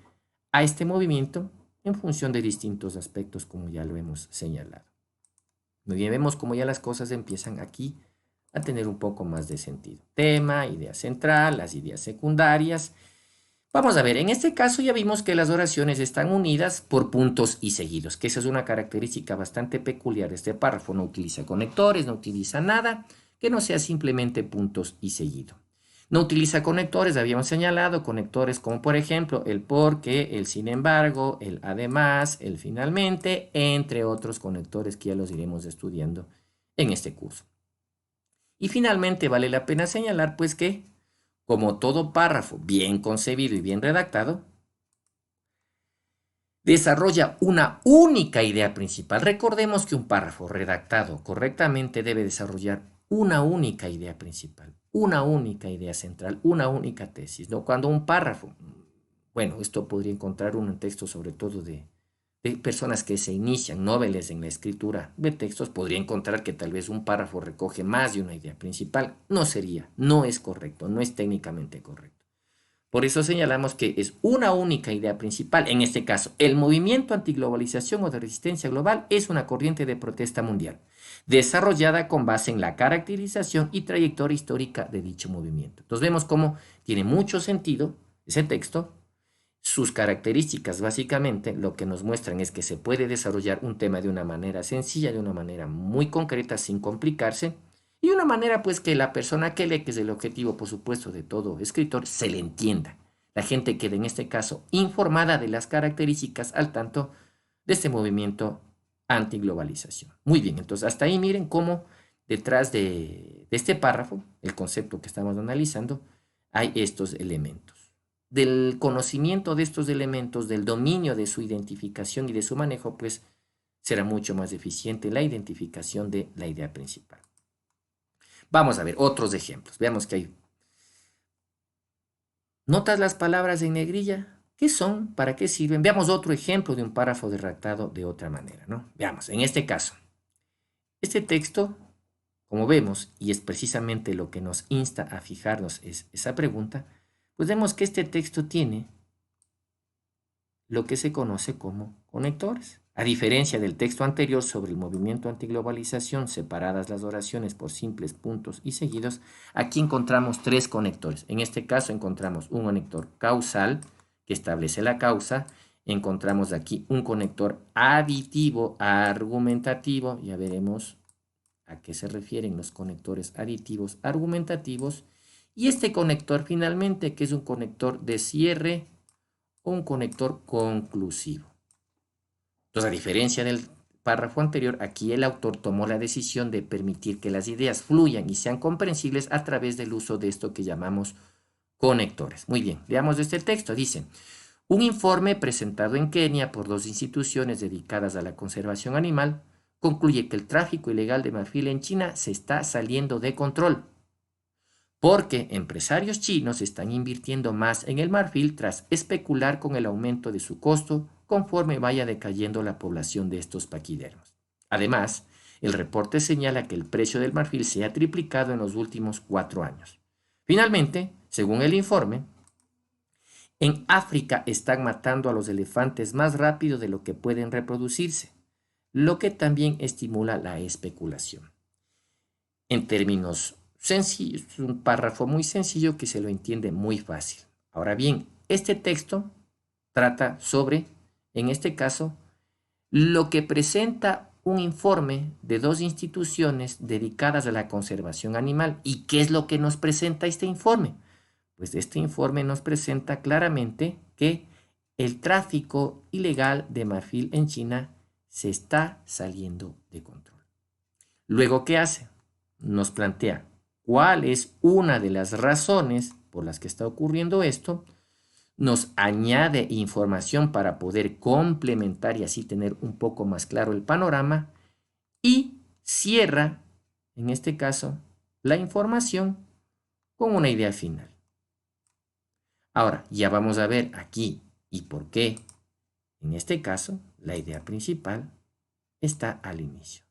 a este movimiento en función de distintos aspectos, como ya lo hemos señalado. Muy bien, vemos cómo ya las cosas empiezan aquí a tener un poco más de sentido. Tema, idea central, las ideas secundarias. Vamos a ver, en este caso ya vimos que las oraciones están unidas por puntos y seguidos, que esa es una característica bastante peculiar de este párrafo. No utiliza conectores, no utiliza nada que no sea simplemente puntos y seguido. No utiliza conectores, habíamos señalado conectores como por ejemplo el porque, el sin embargo, el además, el finalmente, entre otros conectores que ya los iremos estudiando en este curso. Y finalmente vale la pena señalar pues que, como todo párrafo bien concebido y bien redactado, desarrolla una única idea principal. Recordemos que un párrafo redactado correctamente debe desarrollar una única idea principal, una única idea central, una única tesis, ¿no? Cuando un párrafo, bueno, esto podría encontrar uno en texto sobre todo de personas que se inician, noveles en la escritura de textos, podría encontrar que tal vez un párrafo recoge más de una idea principal. No sería, no es correcto, no es técnicamente correcto. Por eso señalamos que es una única idea principal. En este caso, el movimiento antiglobalización o de resistencia global es una corriente de protesta mundial, desarrollada con base en la caracterización y trayectoria histórica de dicho movimiento. Entonces vemos cómo tiene mucho sentido ese texto. Sus características básicamente lo que nos muestran es que se puede desarrollar un tema de una manera sencilla, de una manera muy concreta, sin complicarse, y de una manera pues que la persona que lee, que es el objetivo por supuesto de todo escritor, se le entienda. La gente quede en este caso informada de las características al tanto de este movimiento antiglobalización. Muy bien, entonces hasta ahí miren cómo detrás de este párrafo, el concepto que estamos analizando, hay estos elementos. Del conocimiento de estos elementos, del dominio de su identificación y de su manejo, pues será mucho más eficiente la identificación de la idea principal. Vamos a ver otros ejemplos. Veamos que hay. ¿Notas las palabras en negrilla? ¿Qué son? ¿Para qué sirven? Veamos otro ejemplo de un párrafo redactado de otra manera, ¿no? Veamos, en este caso, este texto, como vemos, y es precisamente lo que nos insta a fijarnos es esa pregunta, pues vemos que este texto tiene lo que se conoce como conectores. A diferencia del texto anterior sobre el movimiento antiglobalización, separadas las oraciones por simples puntos y seguidos, aquí encontramos tres conectores. En este caso encontramos un conector causal que establece la causa. Encontramos aquí un conector aditivo argumentativo. Ya veremos a qué se refieren los conectores aditivos argumentativos. Y este conector finalmente, que es un conector de cierre, un conector conclusivo. Entonces, a diferencia del párrafo anterior, aquí el autor tomó la decisión de permitir que las ideas fluyan y sean comprensibles a través del uso de esto que llamamos conectores. Muy bien, veamos este texto. Dice, un informe presentado en Kenia por dos instituciones dedicadas a la conservación animal concluye que el tráfico ilegal de marfil en China se está saliendo de control, porque empresarios chinos están invirtiendo más en el marfil tras especular con el aumento de su costo conforme vaya decayendo la población de estos paquidermos. Además, el reporte señala que el precio del marfil se ha triplicado en los últimos 4 años. Finalmente, según el informe, en África están matando a los elefantes más rápido de lo que pueden reproducirse, lo que también estimula la especulación. en términos sencillos, es un párrafo muy sencillo que se lo entiende muy fácil. Ahora bien, este texto trata sobre, en este caso, lo que presenta un informe de dos instituciones dedicadas a la conservación animal. ¿Y qué es lo que nos presenta este informe? Pues este informe nos presenta claramente que el tráfico ilegal de marfil en China se está saliendo de control. Luego, ¿qué hace? Nos plantea cuál es una de las razones por las que está ocurriendo esto, nos añade información para poder complementar y así tener un poco más claro el panorama y cierra, en este caso, la información con una idea final. Ahora, ya vamos a ver aquí y por qué, en este caso, la idea principal está al inicio.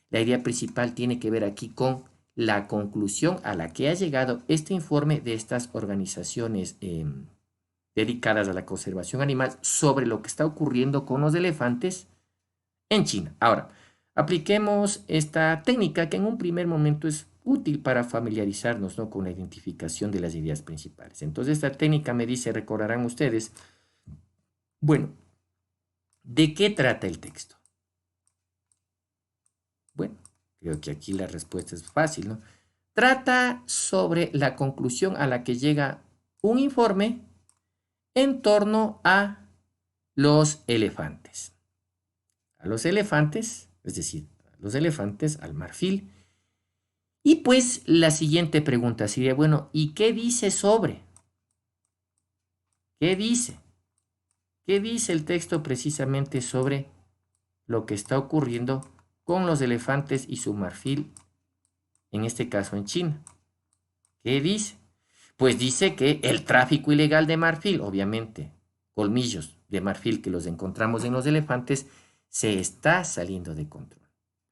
La idea principal tiene que ver aquí con la conclusión a la que ha llegado este informe de estas organizaciones dedicadas a la conservación animal sobre lo que está ocurriendo con los elefantes en China. Ahora, apliquemos esta técnica que en un primer momento es útil para familiarizarnos, ¿no?, con la identificación de las ideas principales. Entonces, esta técnica me dice, recordarán ustedes, bueno, ¿de qué trata el texto? Bueno, creo que aquí la respuesta es fácil, ¿no? Trata sobre la conclusión a la que llega un informe en torno a los elefantes. A los elefantes, es decir, a los elefantes, al marfil. Y pues la siguiente pregunta sería, bueno, ¿y qué dice sobre? ¿Qué dice? ¿Qué dice el texto precisamente sobre lo que está ocurriendo con los elefantes y su marfil, en este caso en China? ¿Qué dice? Pues dice que el tráfico ilegal de marfil, obviamente, colmillos de marfil que los encontramos en los elefantes, se está saliendo de control.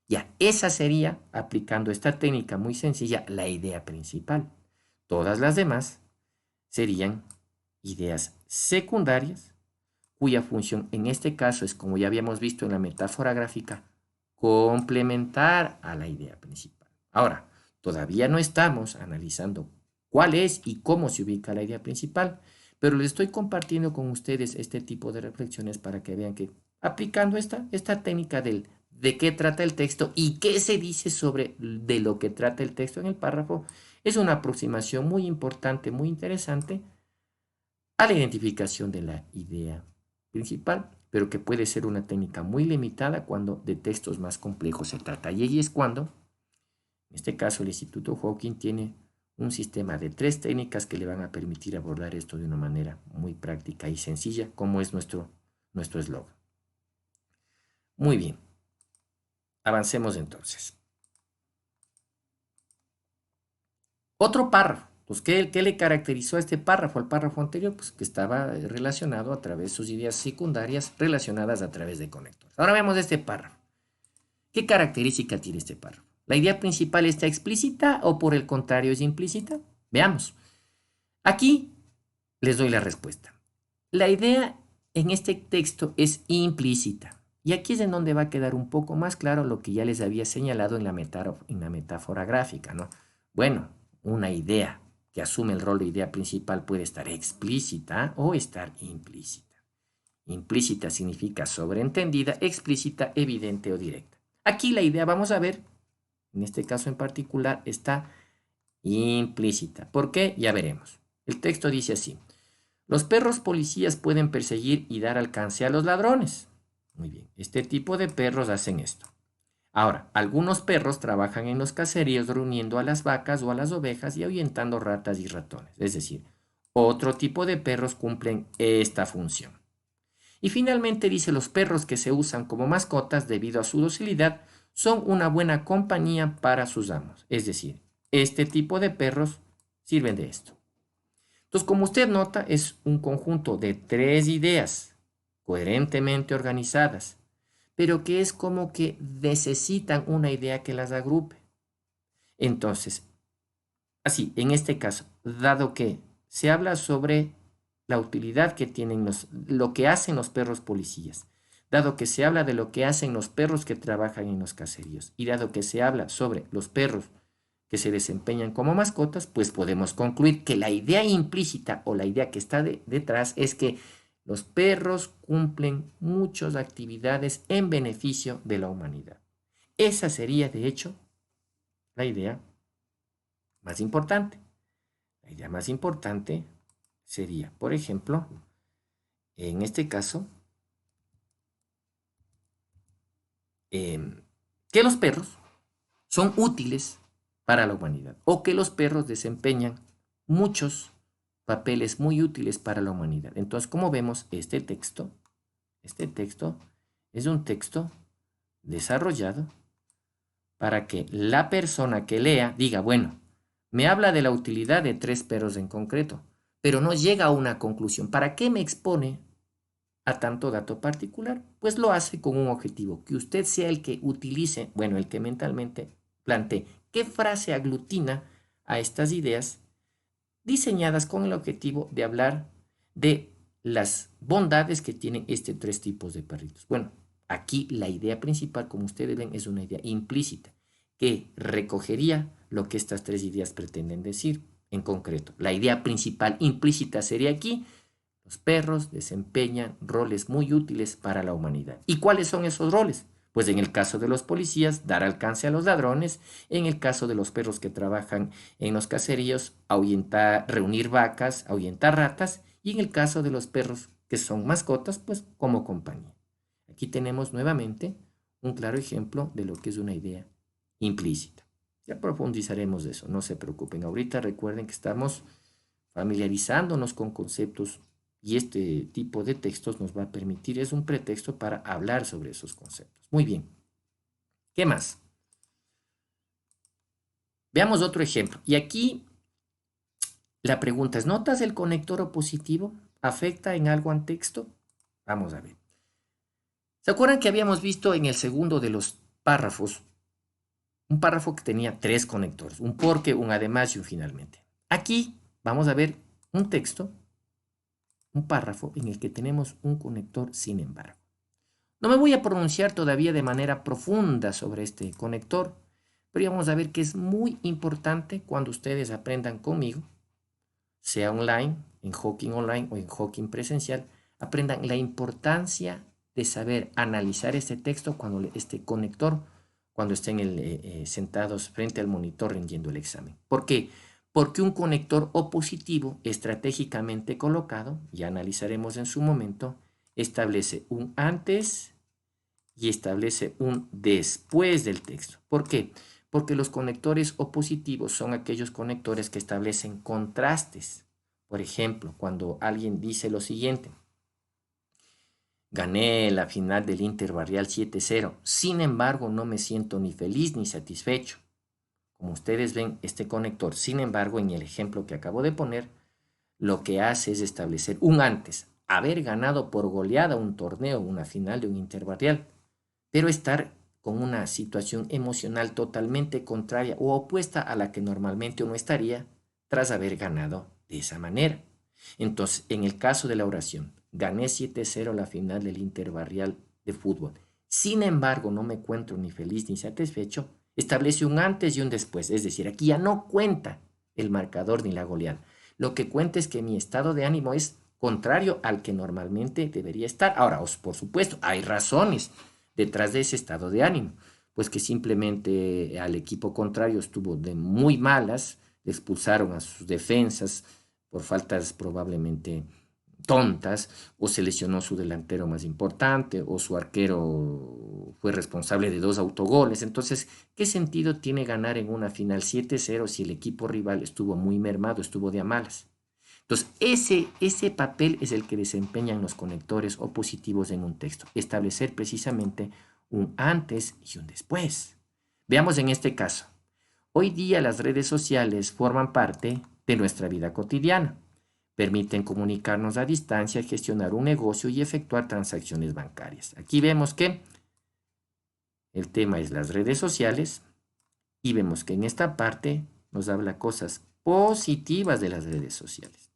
Ya, esa sería, aplicando esta técnica muy sencilla, la idea principal. Todas las demás serían ideas secundarias, cuya función en este caso es, como ya habíamos visto en la metáfora gráfica, complementar a la idea principal. Ahora, todavía no estamos analizando cuál es y cómo se ubica la idea principal, pero les estoy compartiendo con ustedes este tipo de reflexiones para que vean que aplicando esta técnica de qué trata el texto y qué se dice sobre de lo que trata el texto en el párrafo, es una aproximación muy importante, muy interesante a la identificación de la idea principal, pero que puede ser una técnica muy limitada cuando de textos más complejos se trata. Y ahí es cuando, en este caso, el Instituto Hawking tiene un sistema de 3 técnicas que le van a permitir abordar esto de una manera muy práctica y sencilla, como es nuestro eslogan. Muy bien, avancemos entonces. Otro párrafo. Pues, ¿qué le caracterizó a este párrafo, al párrafo anterior? Pues que estaba relacionado a través de sus ideas secundarias relacionadas a través de conectores. Ahora veamos este párrafo. ¿Qué característica tiene este párrafo? ¿La idea principal está explícita o por el contrario es implícita? Veamos. Aquí les doy la respuesta. La idea en este texto es implícita. Y aquí es en donde va a quedar un poco más claro lo que ya les había señalado en la metáfora gráfica, ¿no? Bueno, una idea que asume el rol de idea principal puede estar explícita o estar implícita. Implícita significa sobreentendida, explícita, evidente o directa. Aquí la idea, vamos a ver, en este caso en particular, está implícita. ¿Por qué? Ya veremos. El texto dice así: los perros policías pueden perseguir y dar alcance a los ladrones. Muy bien, este tipo de perros hacen esto. Ahora, algunos perros trabajan en los caseríos reuniendo a las vacas o a las ovejas y ahuyentando ratas y ratones. Es decir, otro tipo de perros cumplen esta función. Y finalmente dice, los perros que se usan como mascotas debido a su docilidad son una buena compañía para sus amos. Es decir, este tipo de perros sirven de esto. Entonces, como usted nota, es un conjunto de 3 ideas coherentemente organizadas, pero que es como que necesitan una idea que las agrupe. Entonces, así, en este caso, dado que se habla sobre la utilidad que tienen lo que hacen los perros policías, dado que se habla de lo que hacen los perros que trabajan en los caseríos, y dado que se habla sobre los perros que se desempeñan como mascotas, pues podemos concluir que la idea implícita o la idea que está detrás es que los perros cumplen muchas actividades en beneficio de la humanidad. Esa sería, de hecho, la idea más importante. La idea más importante sería, por ejemplo, en este caso, que los perros son útiles para la humanidad o que los perros desempeñan muchos papeles muy útiles para la humanidad. Entonces, como vemos, este texto es un texto desarrollado para que la persona que lea diga, bueno, me habla de la utilidad de 3 perros en concreto, pero no llega a una conclusión. ¿Para qué me expone a tanto dato particular? Pues lo hace con un objetivo, que usted sea el que utilice, bueno, el que mentalmente plantee qué frase aglutina a estas ideas diseñadas con el objetivo de hablar de las bondades que tienen estos 3 tipos de perritos. Bueno, aquí la idea principal, como ustedes ven, es una idea implícita que recogería lo que estas 3 ideas pretenden decir en concreto. La idea principal implícita sería aquí: los perros desempeñan roles muy útiles para la humanidad. ¿Y cuáles son esos roles? Pues en el caso de los policías, dar alcance a los ladrones; en el caso de los perros que trabajan en los caseríos, ahuyentar, reunir vacas, ahuyentar ratas; y en el caso de los perros que son mascotas, pues como compañía. Aquí tenemos nuevamente un claro ejemplo de lo que es una idea implícita. Ya profundizaremos de eso, no se preocupen. Ahorita recuerden que estamos familiarizándonos con conceptos y este tipo de textos nos va a permitir, es un pretexto para hablar sobre esos conceptos. Muy bien. ¿Qué más? Veamos otro ejemplo. Y aquí la pregunta es, ¿notas el conector opositivo? ¿Afecta en algo al texto? Vamos a ver. ¿Se acuerdan que habíamos visto en el segundo de los párrafos un párrafo que tenía 3 conectores? Un porque, un además y un finalmente. Aquí vamos a ver un texto, un párrafo en el que tenemos un conector sin embargo. No me voy a pronunciar todavía de manera profunda sobre este conector, pero vamos a ver que es muy importante cuando ustedes aprendan conmigo, sea online, en Hawking Online o en Hawking presencial, aprendan la importancia de saber analizar este texto cuando este conector, cuando estén sentados frente al monitor rindiendo el examen. ¿Por qué? Porque un conector opositivo estratégicamente colocado, ya analizaremos en su momento, establece un antes y establece un después del texto. ¿Por qué? Porque los conectores opositivos son aquellos conectores que establecen contrastes. Por ejemplo, cuando alguien dice lo siguiente: gané la final del Interbarrial 7-0, sin embargo no me siento ni feliz ni satisfecho. Como ustedes ven, este conector, sin embargo, en el ejemplo que acabo de poner, lo que hace es establecer un antes, haber ganado por goleada un torneo, una final de un interbarrial, pero estar con una situación emocional totalmente contraria o opuesta a la que normalmente uno estaría tras haber ganado de esa manera. Entonces, en el caso de la oración, gané 7-0 la final del Interbarrial de fútbol, sin embargo no me encuentro ni feliz ni satisfecho, establece un antes y un después, es decir, aquí ya no cuenta el marcador ni la goleada. Lo que cuenta es que mi estado de ánimo es contrario al que normalmente debería estar. Ahora, por supuesto, hay razones detrás de ese estado de ánimo, pues que simplemente al equipo contrario estuvo de muy malas, expulsaron a sus defensas por faltas probablemente tontas, o se lesionó su delantero más importante, o su arquero fue responsable de 2 autogoles. Entonces, ¿qué sentido tiene ganar en una final 7-0 si el equipo rival estuvo muy mermado, estuvo de a malas? Entonces, ese papel es el que desempeñan los conectores opositivos en un texto, establecer precisamente un antes y un después. Veamos en este caso. Hoy día las redes sociales forman parte de nuestra vida cotidiana. Permiten comunicarnos a distancia, gestionar un negocio y efectuar transacciones bancarias. Aquí vemos que el tema es las redes sociales y vemos que en esta parte nos habla cosas positivas de las redes sociales.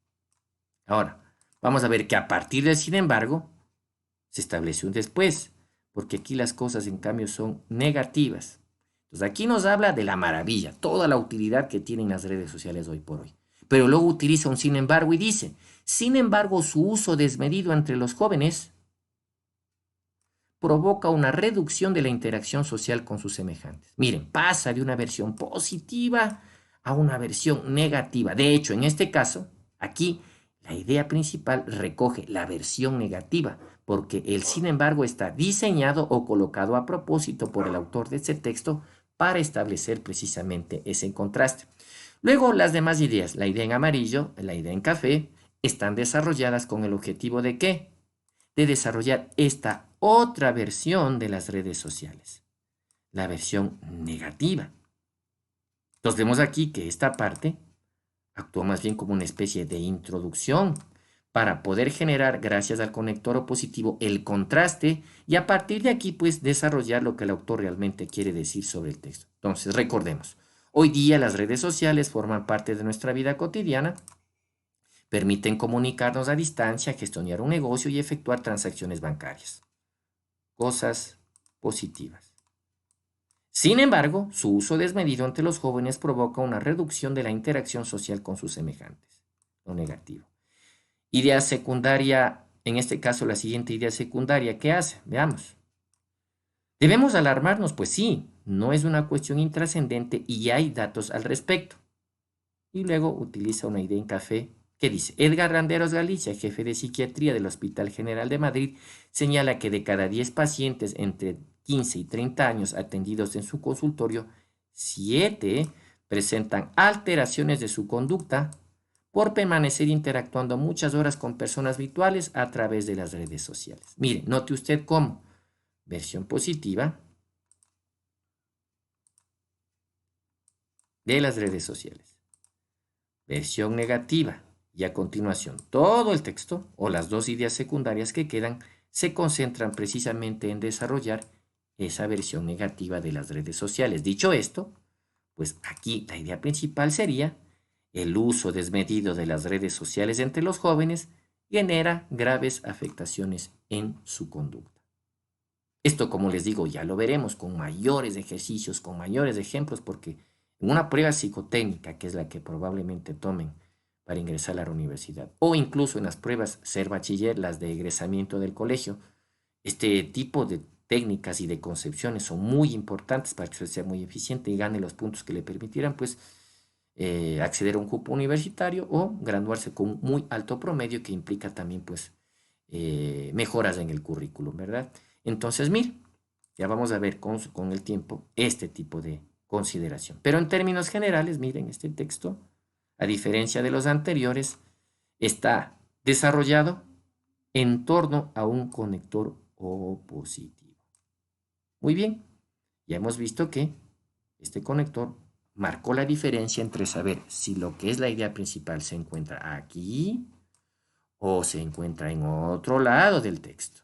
Ahora, vamos a ver que a partir de sin embargo se establece un después, porque aquí las cosas en cambio son negativas. Entonces aquí nos habla de la maravilla, toda la utilidad que tienen las redes sociales hoy por hoy. Pero luego utiliza un sin embargo y dice, sin embargo, su uso desmedido entre los jóvenes provoca una reducción de la interacción social con sus semejantes. Miren, pasa de una versión positiva a una versión negativa. De hecho, en este caso, aquí la idea principal recoge la versión negativa, porque el sin embargo está diseñado o colocado a propósito por el autor de este texto para establecer precisamente ese contraste. Luego, las demás ideas, la idea en amarillo, la idea en café, están desarrolladas con el objetivo de ¿qué? De desarrollar esta otra versión de las redes sociales, la versión negativa. Entonces vemos aquí que esta parte actúa más bien como una especie de introducción para poder generar, gracias al conector opositivo, el contraste y a partir de aquí, pues, desarrollar lo que el autor realmente quiere decir sobre el texto. Entonces, recordemos, hoy día las redes sociales forman parte de nuestra vida cotidiana, permiten comunicarnos a distancia, gestionar un negocio y efectuar transacciones bancarias. Cosas positivas. Sin embargo, su uso desmedido entre los jóvenes provoca una reducción de la interacción social con sus semejantes, lo negativo. Idea secundaria, en este caso la siguiente idea secundaria, ¿qué hace? Veamos. ¿Debemos alarmarnos? Pues sí, no es una cuestión intrascendente y hay datos al respecto. Y luego utiliza una idea en café que dice, Edgar Randeros Galicia, jefe de psiquiatría del Hospital General de Madrid, señala que de cada 10 pacientes entre 15 y 30 años atendidos en su consultorio, 7 presentan alteraciones de su conducta por permanecer interactuando muchas horas con personas virtuales a través de las redes sociales. Mire, note usted cómo versión positiva de las redes sociales, versión negativa y a continuación todo el texto o las dos ideas secundarias que quedan se concentran precisamente en desarrollar esa versión negativa de las redes sociales. Dicho esto, pues aquí la idea principal sería el uso desmedido de las redes sociales entre los jóvenes genera graves afectaciones en su conducta. Esto, como les digo, ya lo veremos con mayores ejercicios, con mayores ejemplos, porque en una prueba psicotécnica, que es la que probablemente tomen para ingresar a la universidad, o incluso en las pruebas ser bachiller, las de egresamiento del colegio, este tipo de técnicas y de concepciones son muy importantes para que usted sea muy eficiente y gane los puntos que le permitirán, pues, acceder a un cupo universitario o graduarse con un muy alto promedio que implica también, pues, mejoras en el currículum, ¿verdad? Entonces, mire, ya vamos a ver con el tiempo este tipo de consideración. Pero en términos generales, miren, este texto, a diferencia de los anteriores, está desarrollado en torno a un conector opositivo. Muy bien, ya hemos visto que este conector marcó la diferencia entre saber si lo que es la idea principal se encuentra aquí o se encuentra en otro lado del texto.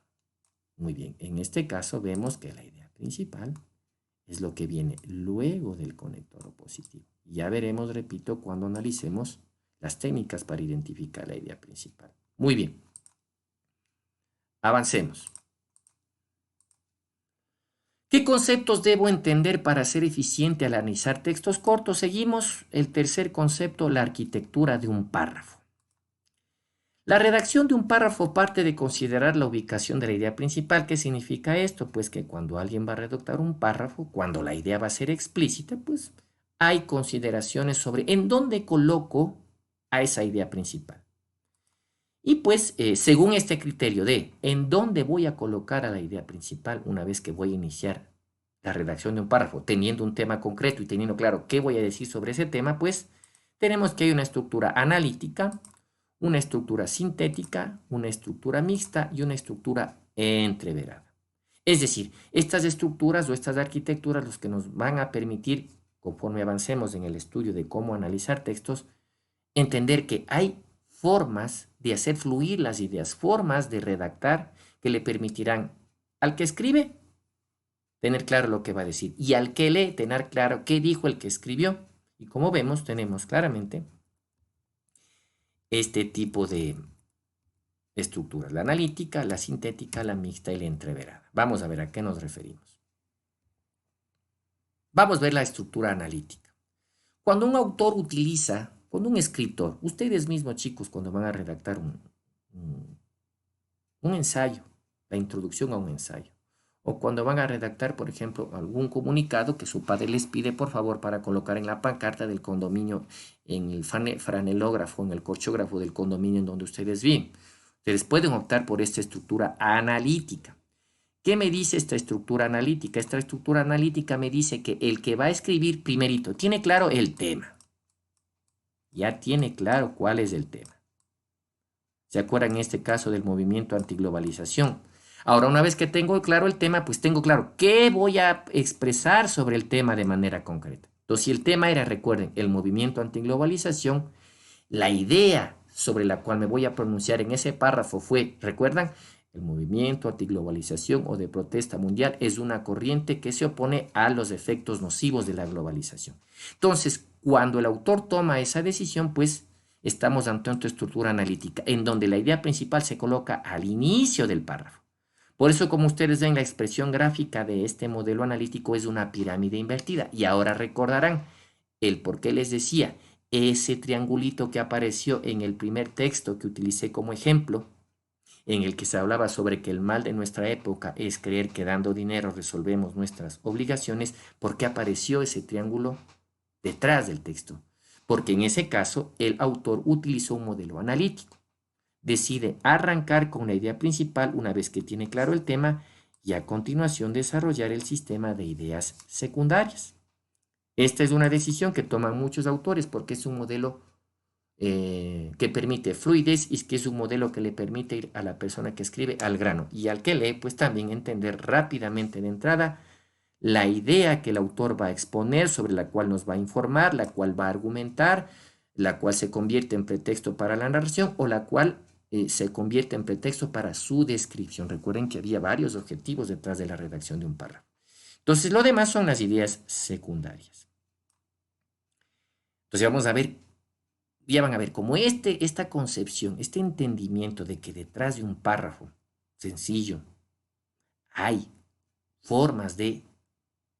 Muy bien, en este caso vemos que la idea principal es lo que viene luego del conector opositivo. Ya veremos, repito, cuando analicemos las técnicas para identificar la idea principal. Muy bien, avancemos. ¿Qué conceptos debo entender para ser eficiente al analizar textos cortos? Seguimos el tercer concepto, la arquitectura de un párrafo. La redacción de un párrafo parte de considerar la ubicación de la idea principal. ¿Qué significa esto? Pues que cuando alguien va a redactar un párrafo, cuando la idea va a ser explícita, pues hay consideraciones sobre en dónde coloco a esa idea principal. Y pues, según este criterio de en dónde voy a colocar a la idea principal una vez que voy a iniciar la redacción de un párrafo, teniendo un tema concreto y teniendo claro qué voy a decir sobre ese tema, pues tenemos que hay una estructura analítica, una estructura sintética, una estructura mixta y una estructura entreverada. Es decir, estas estructuras o estas arquitecturas los que nos van a permitir, conforme avancemos en el estudio de cómo analizar textos, entender que hay formas de hacer fluir las ideas, formas de redactar que le permitirán al que escribe tener claro lo que va a decir y al que lee tener claro qué dijo el que escribió. Y como vemos, tenemos claramente este tipo de estructuras, la analítica, la sintética, la mixta y la entreverada. Vamos a ver a qué nos referimos. Vamos a ver la estructura analítica. Cuando un autor utiliza, cuando un escritor, ustedes mismos chicos, cuando van a redactar un ensayo, la introducción a un ensayo, o cuando van a redactar, por ejemplo, algún comunicado que su padre les pide, por favor, para colocar en la pancarta del condominio, en el franelógrafo, en el corchógrafo del condominio en donde ustedes viven. Ustedes pueden optar por esta estructura analítica. ¿Qué me dice esta estructura analítica? Esta estructura analítica me dice que el que va a escribir primerito tiene claro el tema. Ya tiene claro cuál es el tema. ¿Se acuerdan en este caso del movimiento antiglobalización? Ahora, una vez que tengo claro el tema, pues tengo claro qué voy a expresar sobre el tema de manera concreta. Entonces, si el tema era, recuerden, el movimiento antiglobalización, la idea sobre la cual me voy a pronunciar en ese párrafo fue, ¿recuerdan? El movimiento antiglobalización o de protesta mundial es una corriente que se opone a los efectos nocivos de la globalización. Entonces, cuando el autor toma esa decisión, pues estamos ante una estructura analítica en donde la idea principal se coloca al inicio del párrafo. Por eso, como ustedes ven, la expresión gráfica de este modelo analítico es una pirámide invertida. Y ahora recordarán el por qué les decía, ese triangulito que apareció en el primer texto que utilicé como ejemplo, en el que se hablaba sobre que el mal de nuestra época es creer que dando dinero resolvemos nuestras obligaciones, ¿por qué apareció ese triángulo detrás del texto? Porque en ese caso el autor utilizó un modelo analítico. Decide arrancar con la idea principal una vez que tiene claro el tema y a continuación desarrollar el sistema de ideas secundarias. Esta es una decisión que toman muchos autores porque es un modelo que permite fluidez y que es un modelo que le permite ir a la persona que escribe al grano y al que lee, pues también entender rápidamente de entrada la idea que el autor va a exponer, sobre la cual nos va a informar, la cual va a argumentar, la cual se convierte en pretexto para la narración o la cual se convierte en pretexto para su descripción. Recuerden que había varios objetivos detrás de la redacción de un párrafo. Entonces, lo demás son las ideas secundarias. Entonces, vamos a ver, ya van a ver, como esta concepción, este entendimiento de que detrás de un párrafo sencillo hay formas de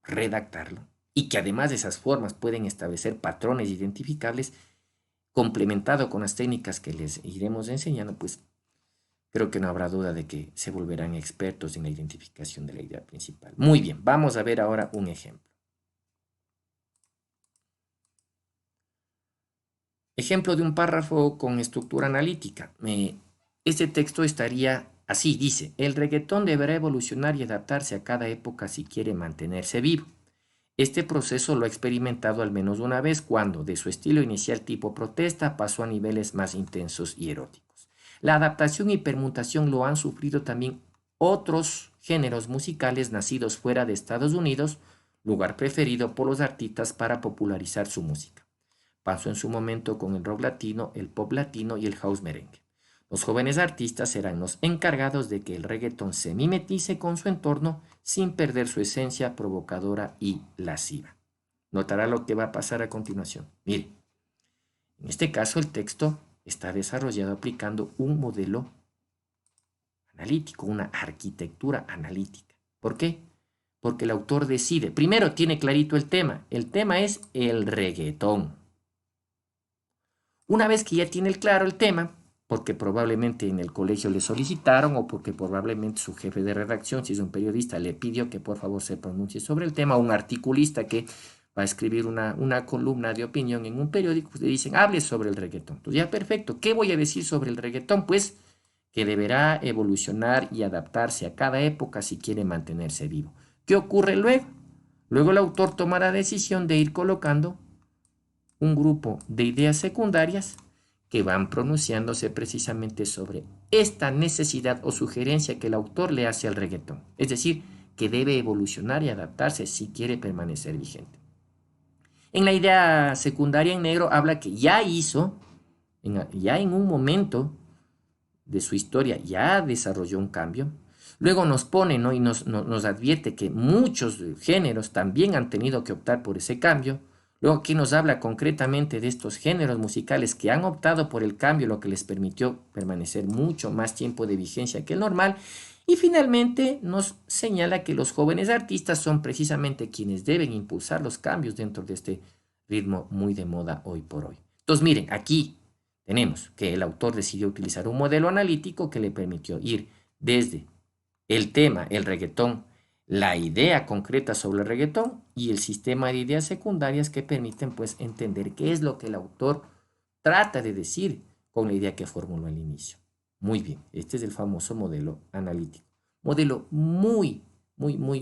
redactarlo y que además de esas formas pueden establecer patrones identificables, complementado con las técnicas que les iremos enseñando, pues creo que no habrá duda de que se volverán expertos en la identificación de la idea principal. Muy bien, vamos a ver ahora un ejemplo. Ejemplo de un párrafo con estructura analítica. Este texto estaría así, dice, el reggaetón deberá evolucionar y adaptarse a cada época si quiere mantenerse vivo. Este proceso lo ha experimentado al menos una vez cuando, de su estilo inicial tipo protesta, pasó a niveles más intensos y eróticos. La adaptación y permutación lo han sufrido también otros géneros musicales nacidos fuera de Estados Unidos, lugar preferido por los artistas para popularizar su música. Pasó en su momento con el rock latino, el pop latino y el house merengue. Los jóvenes artistas serán los encargados de que el reggaetón se mimetice con su entorno sin perder su esencia provocadora y lasciva. Notará lo que va a pasar a continuación. Mire, en este caso el texto está desarrollado aplicando un modelo analítico, una arquitectura analítica. ¿Por qué? Porque el autor decide, primero tiene clarito el tema es el reggaetón. Una vez que ya tiene claro el tema, porque probablemente en el colegio le solicitaron o porque probablemente su jefe de redacción, si es un periodista, le pidió que por favor se pronuncie sobre el tema, o un articulista que va a escribir una columna de opinión en un periódico, le dicen, hable sobre el reggaetón. Entonces ya perfecto, ¿qué voy a decir sobre el reggaetón? Pues que deberá evolucionar y adaptarse a cada época si quiere mantenerse vivo. ¿Qué ocurre luego? Luego el autor toma la decisión de ir colocando un grupo de ideas secundarias que van pronunciándose precisamente sobre esta necesidad o sugerencia que el autor le hace al reggaetón. Es decir, que debe evolucionar y adaptarse si quiere permanecer vigente. En la idea secundaria en negro habla que ya hizo, ya en un momento de su historia, ya desarrolló un cambio. Luego nos pone, ¿no? Y nos advierte que muchos géneros también han tenido que optar por ese cambio. Luego aquí nos habla concretamente de estos géneros musicales que han optado por el cambio, lo que les permitió permanecer mucho más tiempo de vigencia que el normal. Y finalmente nos señala que los jóvenes artistas son precisamente quienes deben impulsar los cambios dentro de este ritmo muy de moda hoy por hoy. Entonces miren, aquí tenemos que el autor decidió utilizar un modelo analítico que le permitió ir desde el tema, el reggaetón, la idea concreta sobre el reggaetón y el sistema de ideas secundarias que permiten pues entender qué es lo que el autor trata de decir con la idea que formuló al inicio. Muy bien, este es el famoso modelo analítico. Modelo muy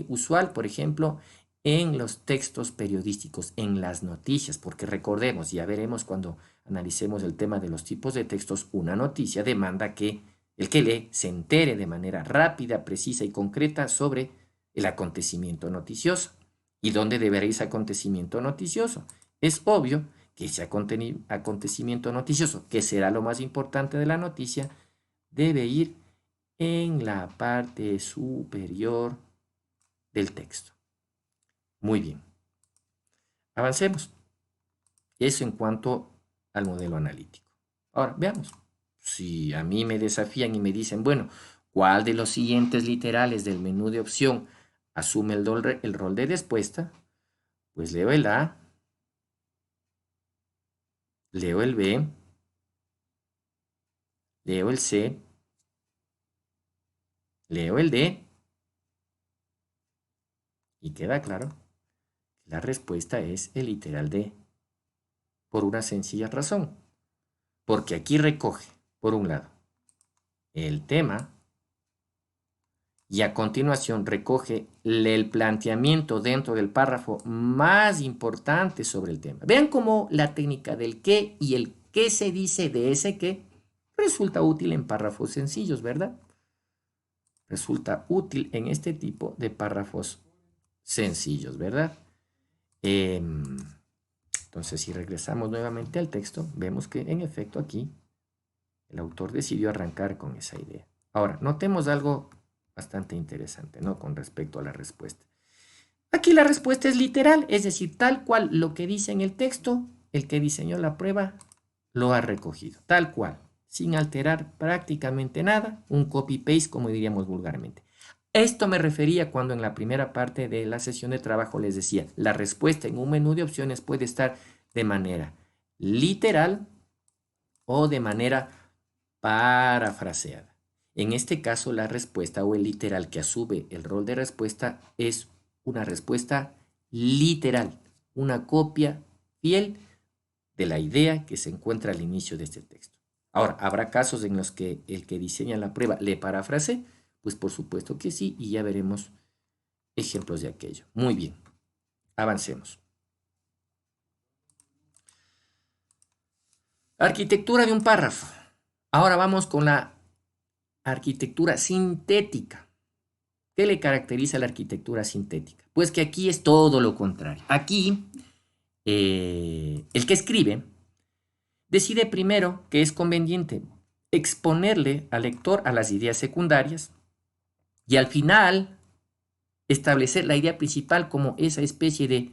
usual, por ejemplo, en los textos periodísticos, en las noticias, porque recordemos, ya veremos cuando analicemos el tema de los tipos de textos, una noticia demanda que el que lee se entere de manera rápida, precisa y concreta sobre el acontecimiento noticioso. ¿Y dónde deberá ir ese acontecimiento noticioso? Es obvio que ese acontecimiento noticioso, que será lo más importante de la noticia, debe ir en la parte superior del texto. Muy bien. Avancemos. Eso en cuanto al modelo analítico. Ahora, veamos. Si a mí me desafían y me dicen, bueno, ¿cuál de los siguientes literales del menú de opción asume el rol de respuesta? Pues leo el A, leo el B, leo el C, leo el D y queda claro que la respuesta es el literal D, por una sencilla razón. Porque aquí recoge, por un lado, el tema y a continuación recoge el planteamiento dentro del párrafo más importante sobre el tema. Vean cómo la técnica del qué y el qué se dice de ese qué resulta útil en párrafos sencillos, ¿verdad? Resulta útil en este tipo de párrafos sencillos, ¿verdad? Entonces, si regresamos nuevamente al texto, vemos que en efecto aquí el autor decidió arrancar con esa idea. Ahora, notemos algo bastante interesante, ¿no? Con respecto a la respuesta. Aquí la respuesta es literal, es decir, tal cual lo que dice en el texto, el que diseñó la prueba lo ha recogido, tal cual, sin alterar prácticamente nada, un copy-paste como diríamos vulgarmente. Esto me refería cuando en la primera parte de la sesión de trabajo les decía, la respuesta en un menú de opciones puede estar de manera literal o de manera parafraseada. En este caso, la respuesta o el literal que asume el rol de respuesta es una respuesta literal, una copia fiel de la idea que se encuentra al inicio de este texto. Ahora, ¿habrá casos en los que el que diseña la prueba le parafrase? Pues por supuesto que sí, y ya veremos ejemplos de aquello. Muy bien, avancemos. Arquitectura de un párrafo. Ahora vamos con la arquitectura sintética. ¿Qué le caracteriza a la arquitectura sintética? Pues que aquí es todo lo contrario. Aquí, el que escribe decide primero que es conveniente exponerle al lector a las ideas secundarias y al final establecer la idea principal como esa especie de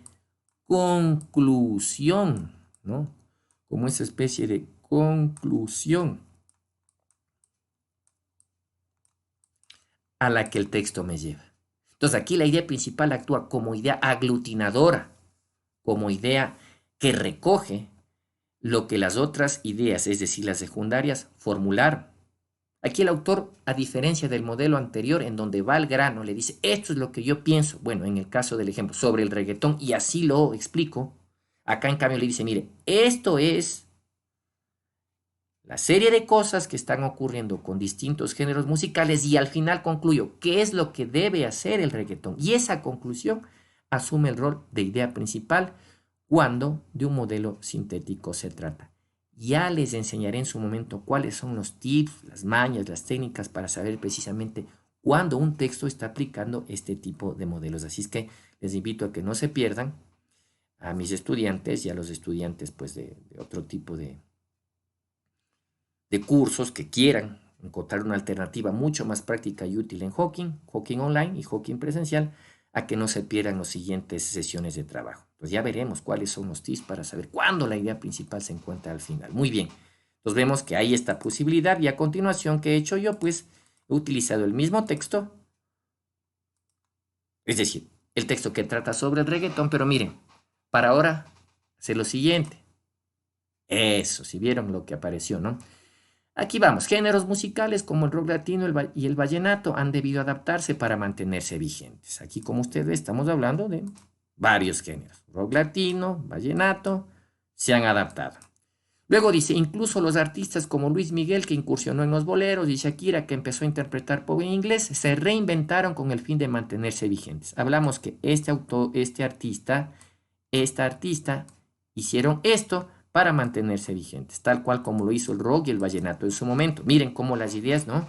conclusión, ¿no? Como esa especie de conclusión a la que el texto me lleva. Entonces aquí la idea principal actúa como idea aglutinadora, como idea que recoge lo que las otras ideas, es decir, las secundarias, formularon. Aquí el autor, a diferencia del modelo anterior, en donde va al grano, le dice, esto es lo que yo pienso, bueno, en el caso del ejemplo, sobre el reggaetón, y así lo explico, acá en cambio le dice, mire, esto es la serie de cosas que están ocurriendo con distintos géneros musicales y al final concluyo qué es lo que debe hacer el reggaetón. Y esa conclusión asume el rol de idea principal cuando de un modelo sintético se trata. Ya les enseñaré en su momento cuáles son los tips, las mañas, las técnicas para saber precisamente cuándo un texto está aplicando este tipo de modelos. Así es que les invito a que no se pierdan a mis estudiantes y a los estudiantes pues, de otro tipo de cursos que quieran encontrar una alternativa mucho más práctica y útil en Hawking online y Hawking presencial, a que no se pierdan las siguientes sesiones de trabajo. Pues ya veremos cuáles son los tips para saber cuándo la idea principal se encuentra al final. Muy bien, entonces vemos que hay esta posibilidad y a continuación, ¿qué he hecho yo? Pues He utilizado el mismo texto, es decir, el texto que trata sobre el reggaetón, pero miren, para ahora hacer lo siguiente. Eso, si vieron lo que apareció, ¿no? Aquí vamos, géneros musicales como el rock latino y el vallenato han debido adaptarse para mantenerse vigentes. Aquí, como ustedes ven, estamos hablando de varios géneros. Rock latino, vallenato, se han adaptado. Luego dice, incluso los artistas como Luis Miguel, que incursionó en los boleros, y Shakira, que empezó a interpretar pop en inglés, se reinventaron con el fin de mantenerse vigentes. Hablamos que este autor, esta artista, hicieron esto para mantenerse vigentes, tal cual como lo hizo el rock y el vallenato en su momento. Miren cómo las ideas, ¿no?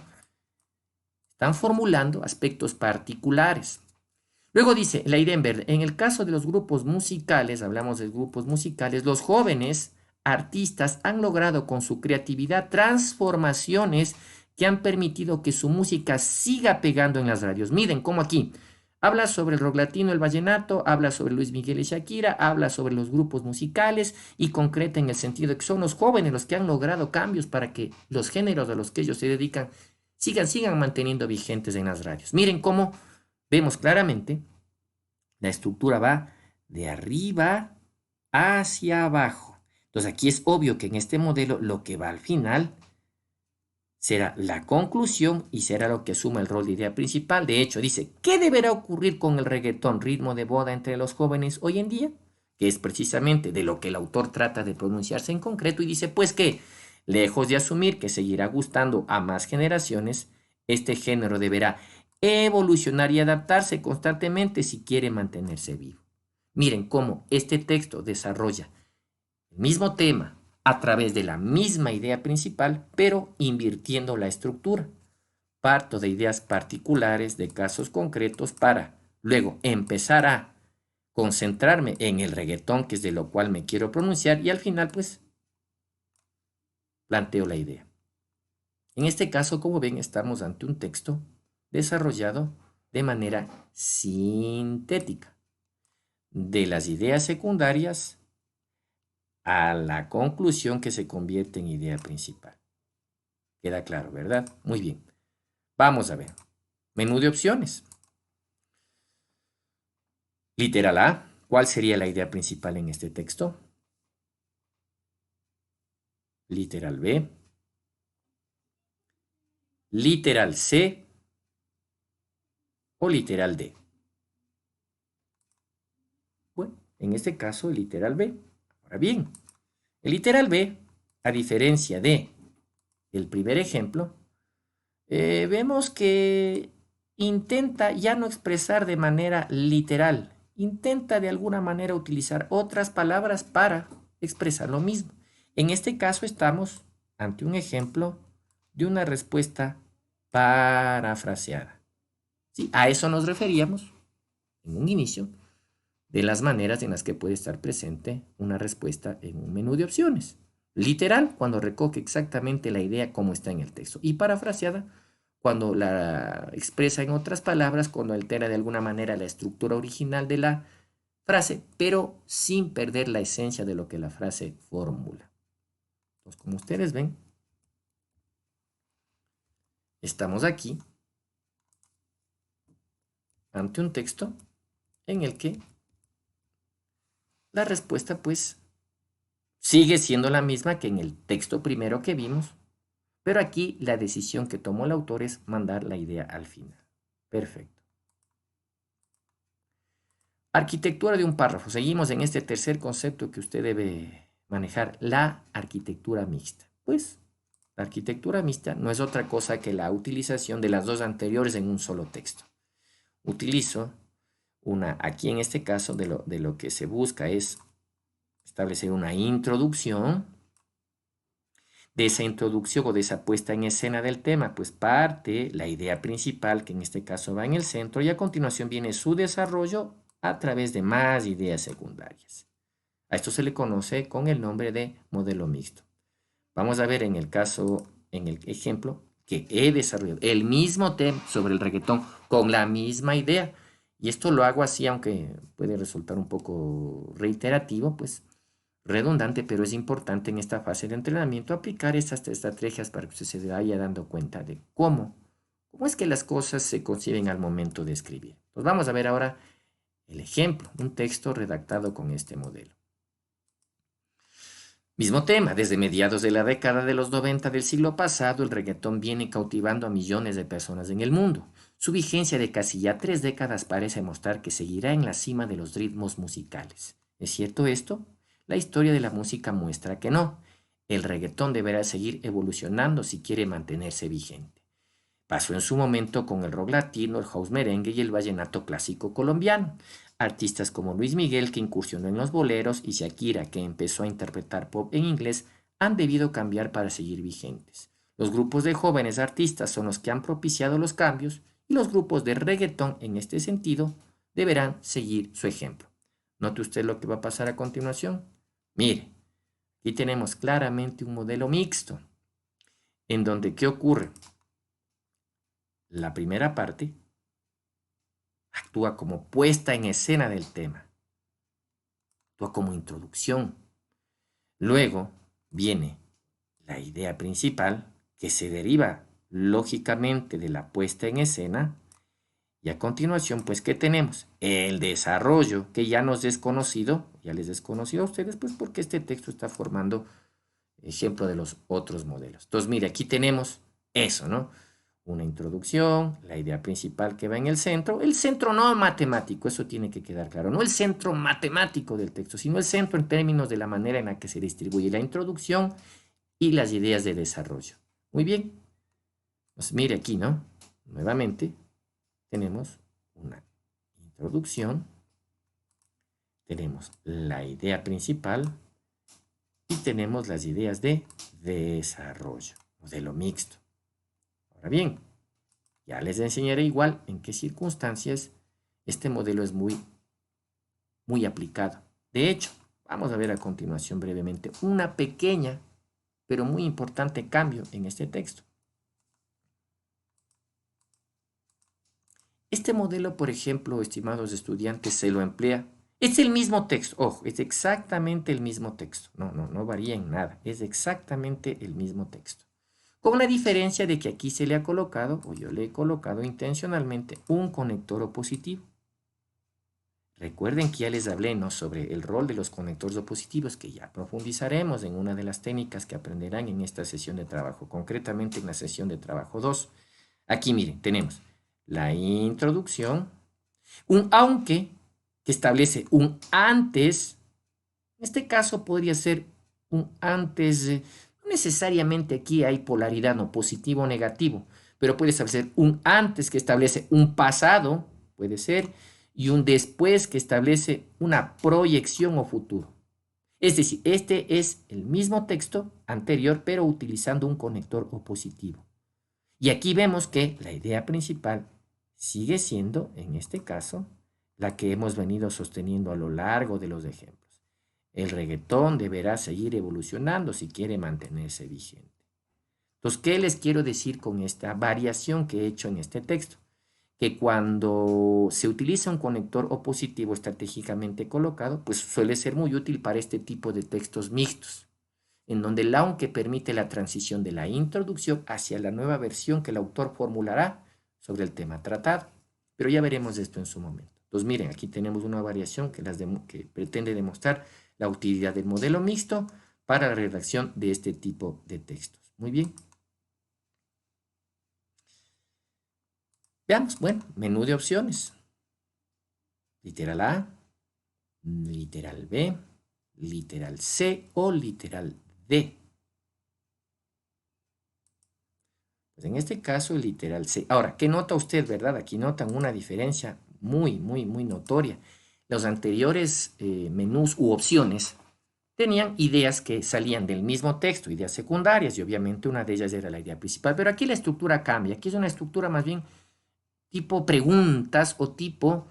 Están formulando aspectos particulares. Luego dice, la idea en verde, en el caso de los grupos musicales, hablamos de grupos musicales, los jóvenes artistas han logrado con su creatividad transformaciones que han permitido que su música siga pegando en las radios. Miren cómo aquí habla sobre el rock latino, el vallenato, habla sobre Luis Miguel y Shakira, habla sobre los grupos musicales y concreta en el sentido de que son los jóvenes los que han logrado cambios para que los géneros a los que ellos se dedican sigan manteniendo vigentes en las radios. Miren cómo vemos claramente, la estructura va de arriba hacia abajo. Entonces aquí es obvio que en este modelo lo que va al final será la conclusión y será lo que asuma el rol de idea principal. De hecho, dice, ¿qué deberá ocurrir con el reggaetón, ritmo de boda entre los jóvenes hoy en día? Que es precisamente de lo que el autor trata de pronunciarse en concreto y dice, pues que, lejos de asumir que seguirá gustando a más generaciones, este género deberá evolucionar y adaptarse constantemente si quiere mantenerse vivo. Miren cómo este texto desarrolla el mismo tema a través de la misma idea principal, pero invirtiendo la estructura. Parto de ideas particulares, de casos concretos, para luego empezar a concentrarme en el reggaetón, que es de lo cual me quiero pronunciar, y al final pues planteo la idea. En este caso, como ven, estamos ante un texto desarrollado de manera sintética, de las ideas secundarias a la conclusión que se convierte en idea principal. Queda claro, ¿verdad? Muy bien. Vamos a ver. Menú de opciones. Literal A. ¿Cuál sería la idea principal en este texto? Literal B. Literal C o literal D. Bueno, en este caso el literal B. Ahora bien, el literal B, a diferencia de el primer ejemplo, vemos que intenta ya no expresar de manera literal, intenta de alguna manera utilizar otras palabras para expresar lo mismo. En este caso estamos ante un ejemplo de una respuesta parafraseada. ¿Sí? A eso nos referíamos en un inicio de las maneras en las que puede estar presente una respuesta en un menú de opciones. Literal, cuando recoge exactamente la idea como está en el texto. Y parafraseada, cuando la expresa en otras palabras, cuando altera de alguna manera la estructura original de la frase, pero sin perder la esencia de lo que la frase formula. Entonces, como ustedes ven, estamos aquí ante un texto en el que la respuesta pues sigue siendo la misma que en el texto primero que vimos, pero aquí la decisión que tomó el autor es mandar la idea al final. Perfecto. Arquitectura de un párrafo. Seguimos en este tercer concepto que usted debe manejar, la arquitectura mixta. Pues la arquitectura mixta no es otra cosa que la utilización de las dos anteriores en un solo texto. Utilizo una, aquí en este caso de lo que se busca es establecer una introducción. De esa introducción o de esa puesta en escena del tema, pues parte la idea principal, que en este caso va en el centro, y a continuación viene su desarrollo a través de más ideas secundarias. A esto se le conoce con el nombre de modelo mixto. Vamos a ver en el caso, en el ejemplo, que he desarrollado el mismo tema sobre el reggaetón con la misma idea. Y esto lo hago así, aunque puede resultar un poco reiterativo, pues redundante, pero es importante en esta fase de entrenamiento aplicar estas estrategias para que usted se vaya dando cuenta de cómo cómo es que las cosas se conciben al momento de escribir. Pues vamos a ver ahora el ejemplo, un texto redactado con este modelo. Mismo tema, desde mediados de la década de los 90 del siglo pasado, el reggaetón viene cautivando a millones de personas en el mundo. Su vigencia de casi ya 3 décadas parece mostrar que seguirá en la cima de los ritmos musicales. ¿Es cierto esto? La historia de la música muestra que no. El reggaetón deberá seguir evolucionando si quiere mantenerse vigente. Pasó en su momento con el rock latino, el house merengue y el vallenato clásico colombiano. Artistas como Luis Miguel, que incursionó en los boleros, y Shakira, que empezó a interpretar pop en inglés, han debido cambiar para seguir vigentes. Los grupos de jóvenes artistas son los que han propiciado los cambios y los grupos de reggaetón, en este sentido, deberán seguir su ejemplo. ¿Note usted lo que va a pasar a continuación? Mire, aquí tenemos claramente un modelo mixto, en donde ¿qué ocurre? La primera parte actúa como puesta en escena del tema, actúa como introducción. Luego viene la idea principal, que se deriva lógicamente de la puesta en escena, y a continuación, pues, ¿qué tenemos? El desarrollo, que ya nos es conocido, ya les es conocido a ustedes, pues porque este texto está formando ejemplo de los otros modelos. Entonces, mire, aquí tenemos eso, ¿no? Una introducción, la idea principal que va en el centro no matemático, eso tiene que quedar claro, no el centro matemático del texto, sino el centro en términos de la manera en la que se distribuye la introducción y las ideas de desarrollo. Muy bien, pues mire aquí, ¿no? Nuevamente tenemos una introducción, tenemos la idea principal y tenemos las ideas de desarrollo, modelo mixto. Ahora bien, ya les enseñaré igual en qué circunstancias este modelo es muy aplicado. De hecho, vamos a ver a continuación brevemente una pequeña, pero muy importante cambio en este texto. Este modelo, por ejemplo, estimados estudiantes, se lo emplea. Es el mismo texto, ojo, es exactamente el mismo texto. No varía en nada, es exactamente el mismo texto. Con la diferencia de que aquí se le ha colocado, o yo le he colocado intencionalmente, un conector opositivo. Recuerden que ya les hablé, ¿no?, sobre el rol de los conectores opositivos, que ya profundizaremos en una de las técnicas que aprenderán en esta sesión de trabajo, concretamente en la sesión de trabajo 2. Aquí miren, tenemos la introducción, un aunque que establece un antes. En este caso podría ser un antes. No necesariamente aquí hay polaridad, no positivo o negativo, pero puede establecer un antes que establece un pasado, puede ser, y un después que establece una proyección o futuro. Es decir, este es el mismo texto anterior, pero utilizando un conector opositivo. Y aquí vemos que la idea principal sigue siendo, en este caso, la que hemos venido sosteniendo a lo largo de los ejemplos. El reggaetón deberá seguir evolucionando si quiere mantenerse vigente. Entonces, ¿qué les quiero decir con esta variación que he hecho en este texto? Que cuando se utiliza un conector opositivo estratégicamente colocado, pues suele ser muy útil para este tipo de textos mixtos, en donde el aunque permite la transición de la introducción hacia la nueva versión que el autor formulará sobre el tema tratado. Pero ya veremos esto en su momento. Entonces, miren, aquí tenemos una variación que pretende demostrar la utilidad del modelo mixto para la redacción de este tipo de textos. Muy bien. Veamos, bueno, menú de opciones. Literal A, literal B, literal C o literal D. Pues en este caso, el literal C. Ahora, ¿qué nota usted, verdad? Aquí notan una diferencia muy notoria. Los anteriores menús u opciones tenían ideas que salían del mismo texto, ideas secundarias, y obviamente una de ellas era la idea principal. Pero aquí la estructura cambia. Aquí es una estructura más bien tipo preguntas o tipo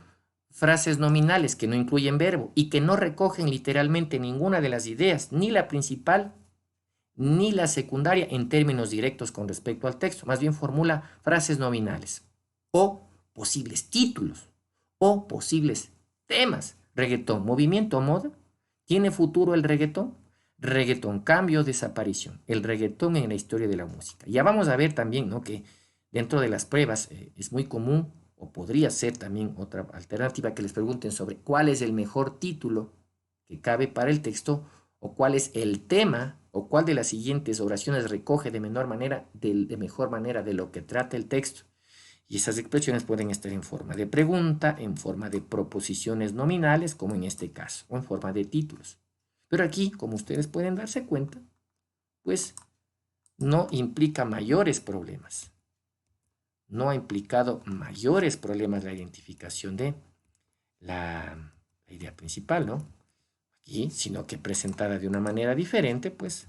frases nominales que no incluyen verbo y que no recogen literalmente ninguna de las ideas, ni la principal ni la secundaria en términos directos con respecto al texto. Más bien formula frases nominales o posibles títulos o posibles temas. Reggaetón, movimiento o moda. ¿Tiene futuro el reggaetón? Reggaetón, cambio, desaparición. El reggaetón en la historia de la música. Ya vamos a ver también, ¿no?, que Dentro de las pruebas es muy común, o podría ser también otra alternativa, que les pregunten sobre cuál es el mejor título que cabe para el texto, o cuál es el tema, o cuál de las siguientes oraciones recoge de mejor manera de lo que trata el texto. Y esas expresiones pueden estar en forma de pregunta, en forma de proposiciones nominales, como en este caso, o en forma de títulos. Pero aquí, como ustedes pueden darse cuenta, pues no implica mayores problemas. No ha implicado mayores problemas la identificación de la idea principal, ¿no? Aquí, sino que presentada de una manera diferente, pues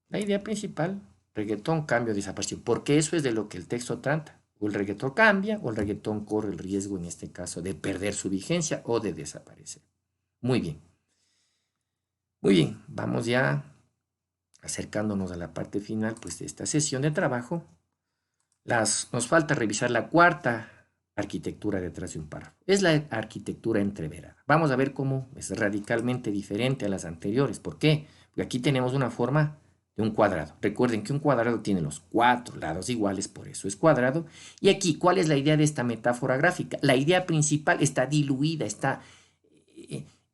la idea principal, reggaetón, cambio, desaparición, porque eso es de lo que el texto trata. O el reggaetón cambia, o el reggaetón corre el riesgo, en este caso, de perder su vigencia o de desaparecer. Muy bien. Muy bien, vamos ya acercándonos a la parte final, pues, de esta sesión de trabajo. Nos falta revisar la cuarta arquitectura detrás de un párrafo. Es la arquitectura entreverada. Vamos a ver cómo es radicalmente diferente a las anteriores. ¿Por qué? Porque aquí tenemos una forma de un cuadrado. Recuerden que un cuadrado tiene los 4 lados iguales, por eso es cuadrado. Y aquí, ¿cuál es la idea de esta metáfora gráfica? La idea principal está diluida, está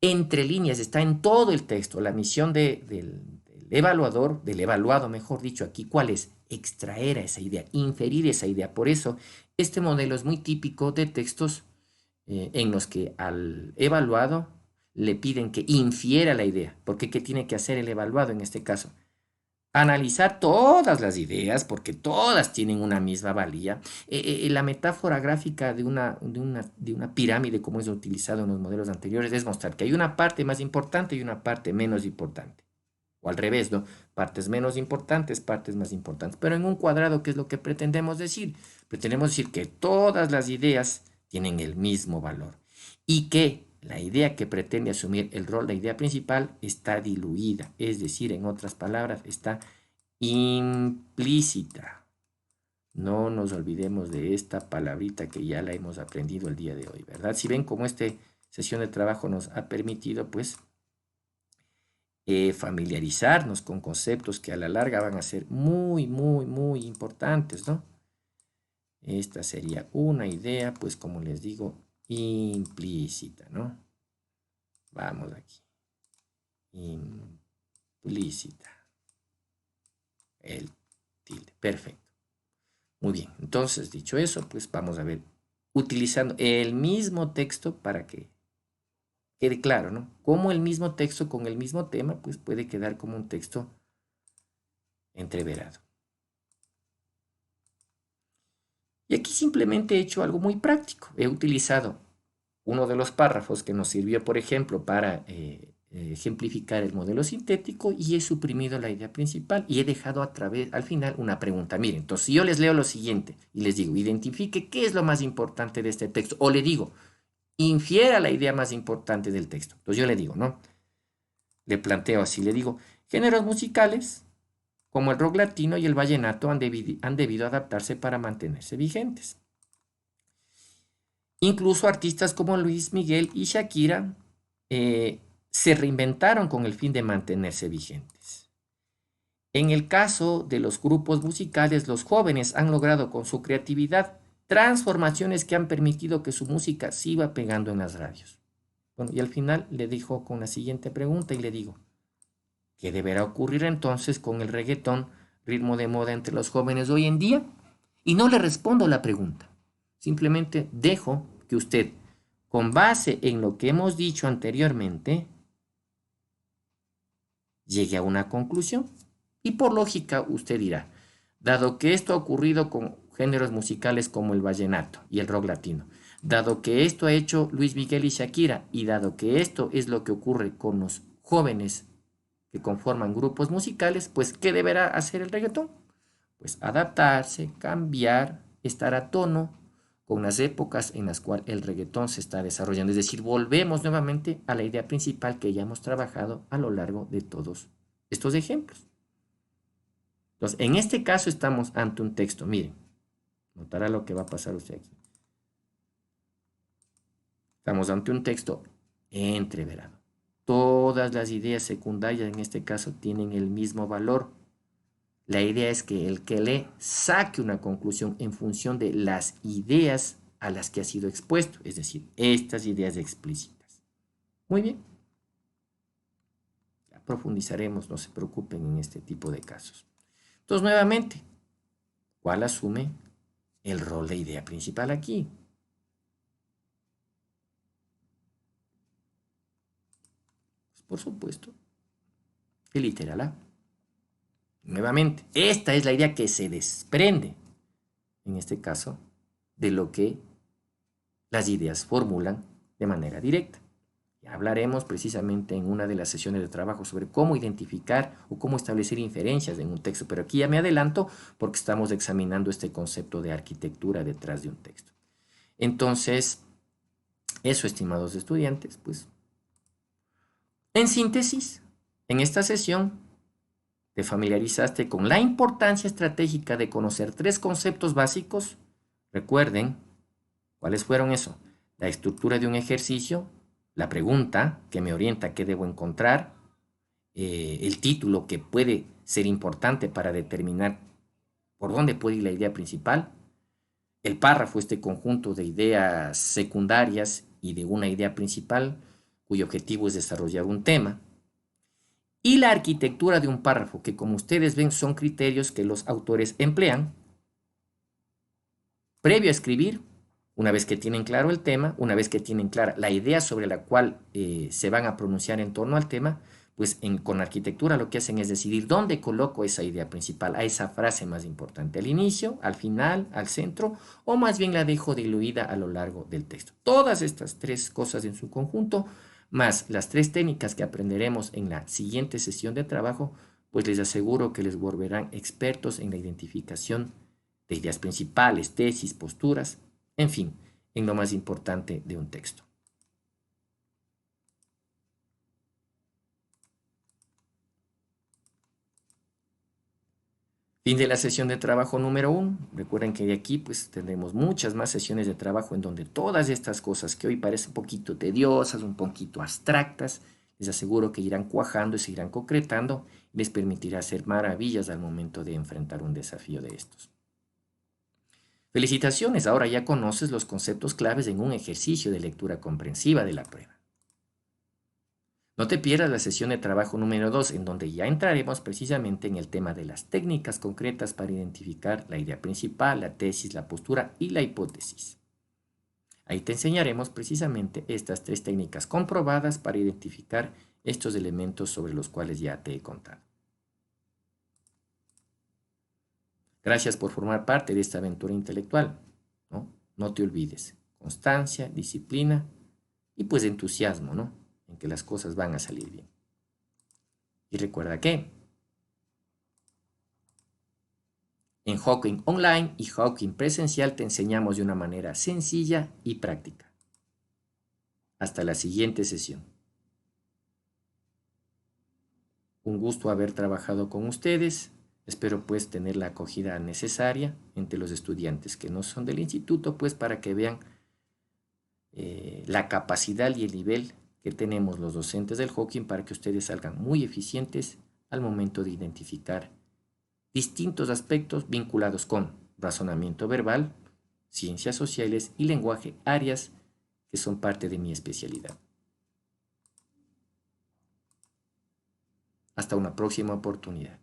entre líneas, está en todo el texto. La misión del evaluador, del evaluado, mejor dicho, aquí, ¿cuál es? Extraer a esa idea, inferir esa idea. Por eso, este modelo es muy típico de textos en los que al evaluado le piden que infiera la idea. Porque ¿qué tiene que hacer el evaluado en este caso? Analizar todas las ideas, porque todas tienen una misma valía. La metáfora gráfica de una pirámide, como es utilizado en los modelos anteriores, es mostrar que hay una parte más importante y una parte menos importante. O al revés, ¿no? Partes menos importantes, partes más importantes. Pero en un cuadrado, ¿qué es lo que pretendemos decir? Pretendemos decir que todas las ideas tienen el mismo valor y que la idea que pretende asumir el rol de idea principal está diluida, es decir, en otras palabras, está implícita. No nos olvidemos de esta palabrita que ya la hemos aprendido el día de hoy, ¿verdad? Si ven cómo esta sesión de trabajo nos ha permitido, pues, familiarizarnos con conceptos que a la larga van a ser muy, muy, muy importantes, ¿no? Esta sería una idea, pues, como les digo, implícita, ¿no? Vamos aquí. Implícita. El tilde. Perfecto. Muy bien. Entonces, dicho eso, pues vamos a ver, utilizando el mismo texto para que quede claro, ¿no? Como el mismo texto con el mismo tema, pues puede quedar como un texto entreverado. Y aquí simplemente he hecho algo muy práctico. He utilizado uno de los párrafos que nos sirvió, por ejemplo, para ejemplificar el modelo sintético y he suprimido la idea principal y he dejado al final una pregunta. Miren, entonces si yo les leo lo siguiente y les digo, identifique qué es lo más importante de este texto, o le digo, infiera la idea más importante del texto. Entonces yo le digo, ¿no? Le planteo así, le digo, géneros musicales como el rock latino y el vallenato han debido adaptarse para mantenerse vigentes. Incluso artistas como Luis Miguel y Shakira se reinventaron con el fin de mantenerse vigentes. En el caso de los grupos musicales, los jóvenes han logrado con su creatividad transformaciones que han permitido que su música siga pegando en las radios. Bueno, y al final le dijo con la siguiente pregunta y le digo, ¿qué deberá ocurrir entonces con el reggaetón, ritmo de moda entre los jóvenes hoy en día? Y no le respondo la pregunta. Simplemente dejo que usted, con base en lo que hemos dicho anteriormente, llegue a una conclusión. Y por lógica usted dirá, dado que esto ha ocurrido con géneros musicales como el vallenato y el rock latino, dado que esto ha hecho Luis Miguel y Shakira, y dado que esto es lo que ocurre con los jóvenes que conforman grupos musicales, pues ¿qué deberá hacer el reggaetón? Pues adaptarse, cambiar, estar a tono con las épocas en las cuales el reggaetón se está desarrollando. Es decir, volvemos nuevamente a la idea principal que ya hemos trabajado a lo largo de todos estos ejemplos. Entonces, en este caso estamos ante un texto. Miren, notará lo que va a pasar usted aquí. Estamos ante un texto entreverado. Todas las ideas secundarias en este caso tienen el mismo valor. La idea es que el que lee saque una conclusión en función de las ideas a las que ha sido expuesto, es decir, estas ideas explícitas. Muy bien. Ya profundizaremos, no se preocupen en este tipo de casos. Entonces, nuevamente, ¿cuál asume el rol de idea principal aquí? Pues, por supuesto, el literal A. Nuevamente, esta es la idea que se desprende, en este caso, de lo que las ideas formulan de manera directa. Ya hablaremos precisamente en una de las sesiones de trabajo sobre cómo identificar o cómo establecer inferencias en un texto, pero aquí ya me adelanto porque estamos examinando este concepto de arquitectura detrás de un texto. Entonces, eso, estimados estudiantes, pues, en síntesis, en esta sesión te familiarizaste con la importancia estratégica de conocer tres conceptos básicos. Recuerden, ¿cuáles fueron eso? La estructura de un ejercicio, la pregunta que me orienta a qué debo encontrar, el título que puede ser importante para determinar por dónde puede ir la idea principal, el párrafo, este conjunto de ideas secundarias y de una idea principal cuyo objetivo es desarrollar un tema, y la arquitectura de un párrafo, que como ustedes ven son criterios que los autores emplean previo a escribir, una vez que tienen claro el tema, una vez que tienen clara la idea sobre la cual se van a pronunciar en torno al tema, pues con arquitectura lo que hacen es decidir dónde coloco esa idea principal, a esa frase más importante, al inicio, al final, al centro, o más bien la dejo diluida a lo largo del texto. Todas estas tres cosas en su conjunto, más las tres técnicas que aprenderemos en la siguiente sesión de trabajo, pues les aseguro que les volverán expertos en la identificación de ideas principales, tesis, posturas, en fin, en lo más importante de un texto. Fin de la sesión de trabajo número 1. Recuerden que de aquí pues tendremos muchas más sesiones de trabajo en donde todas estas cosas que hoy parecen un poquito tediosas, un poquito abstractas, les aseguro que irán cuajando y se irán concretando y les permitirá hacer maravillas al momento de enfrentar un desafío de estos. Felicitaciones, ahora ya conoces los conceptos claves en un ejercicio de lectura comprensiva de la prueba. No te pierdas la sesión de trabajo número 2, en donde ya entraremos precisamente en el tema de las técnicas concretas para identificar la idea principal, la tesis, la postura y la hipótesis. Ahí te enseñaremos precisamente estas tres técnicas comprobadas para identificar estos elementos sobre los cuales ya te he contado. Gracias por formar parte de esta aventura intelectual. No te olvides, constancia, disciplina y pues entusiasmo, ¿no? En que las cosas van a salir bien. Y recuerda que en Hawking Online y Hawking Presencial te enseñamos de una manera sencilla y práctica. Hasta la siguiente sesión. Un gusto haber trabajado con ustedes. Espero pues tener la acogida necesaria entre los estudiantes que no son del instituto, pues para que vean la capacidad y el nivel que tenemos los docentes del Hawking para que ustedes salgan muy eficientes al momento de identificar distintos aspectos vinculados con razonamiento verbal, ciencias sociales y lenguaje, áreas que son parte de mi especialidad. Hasta una próxima oportunidad.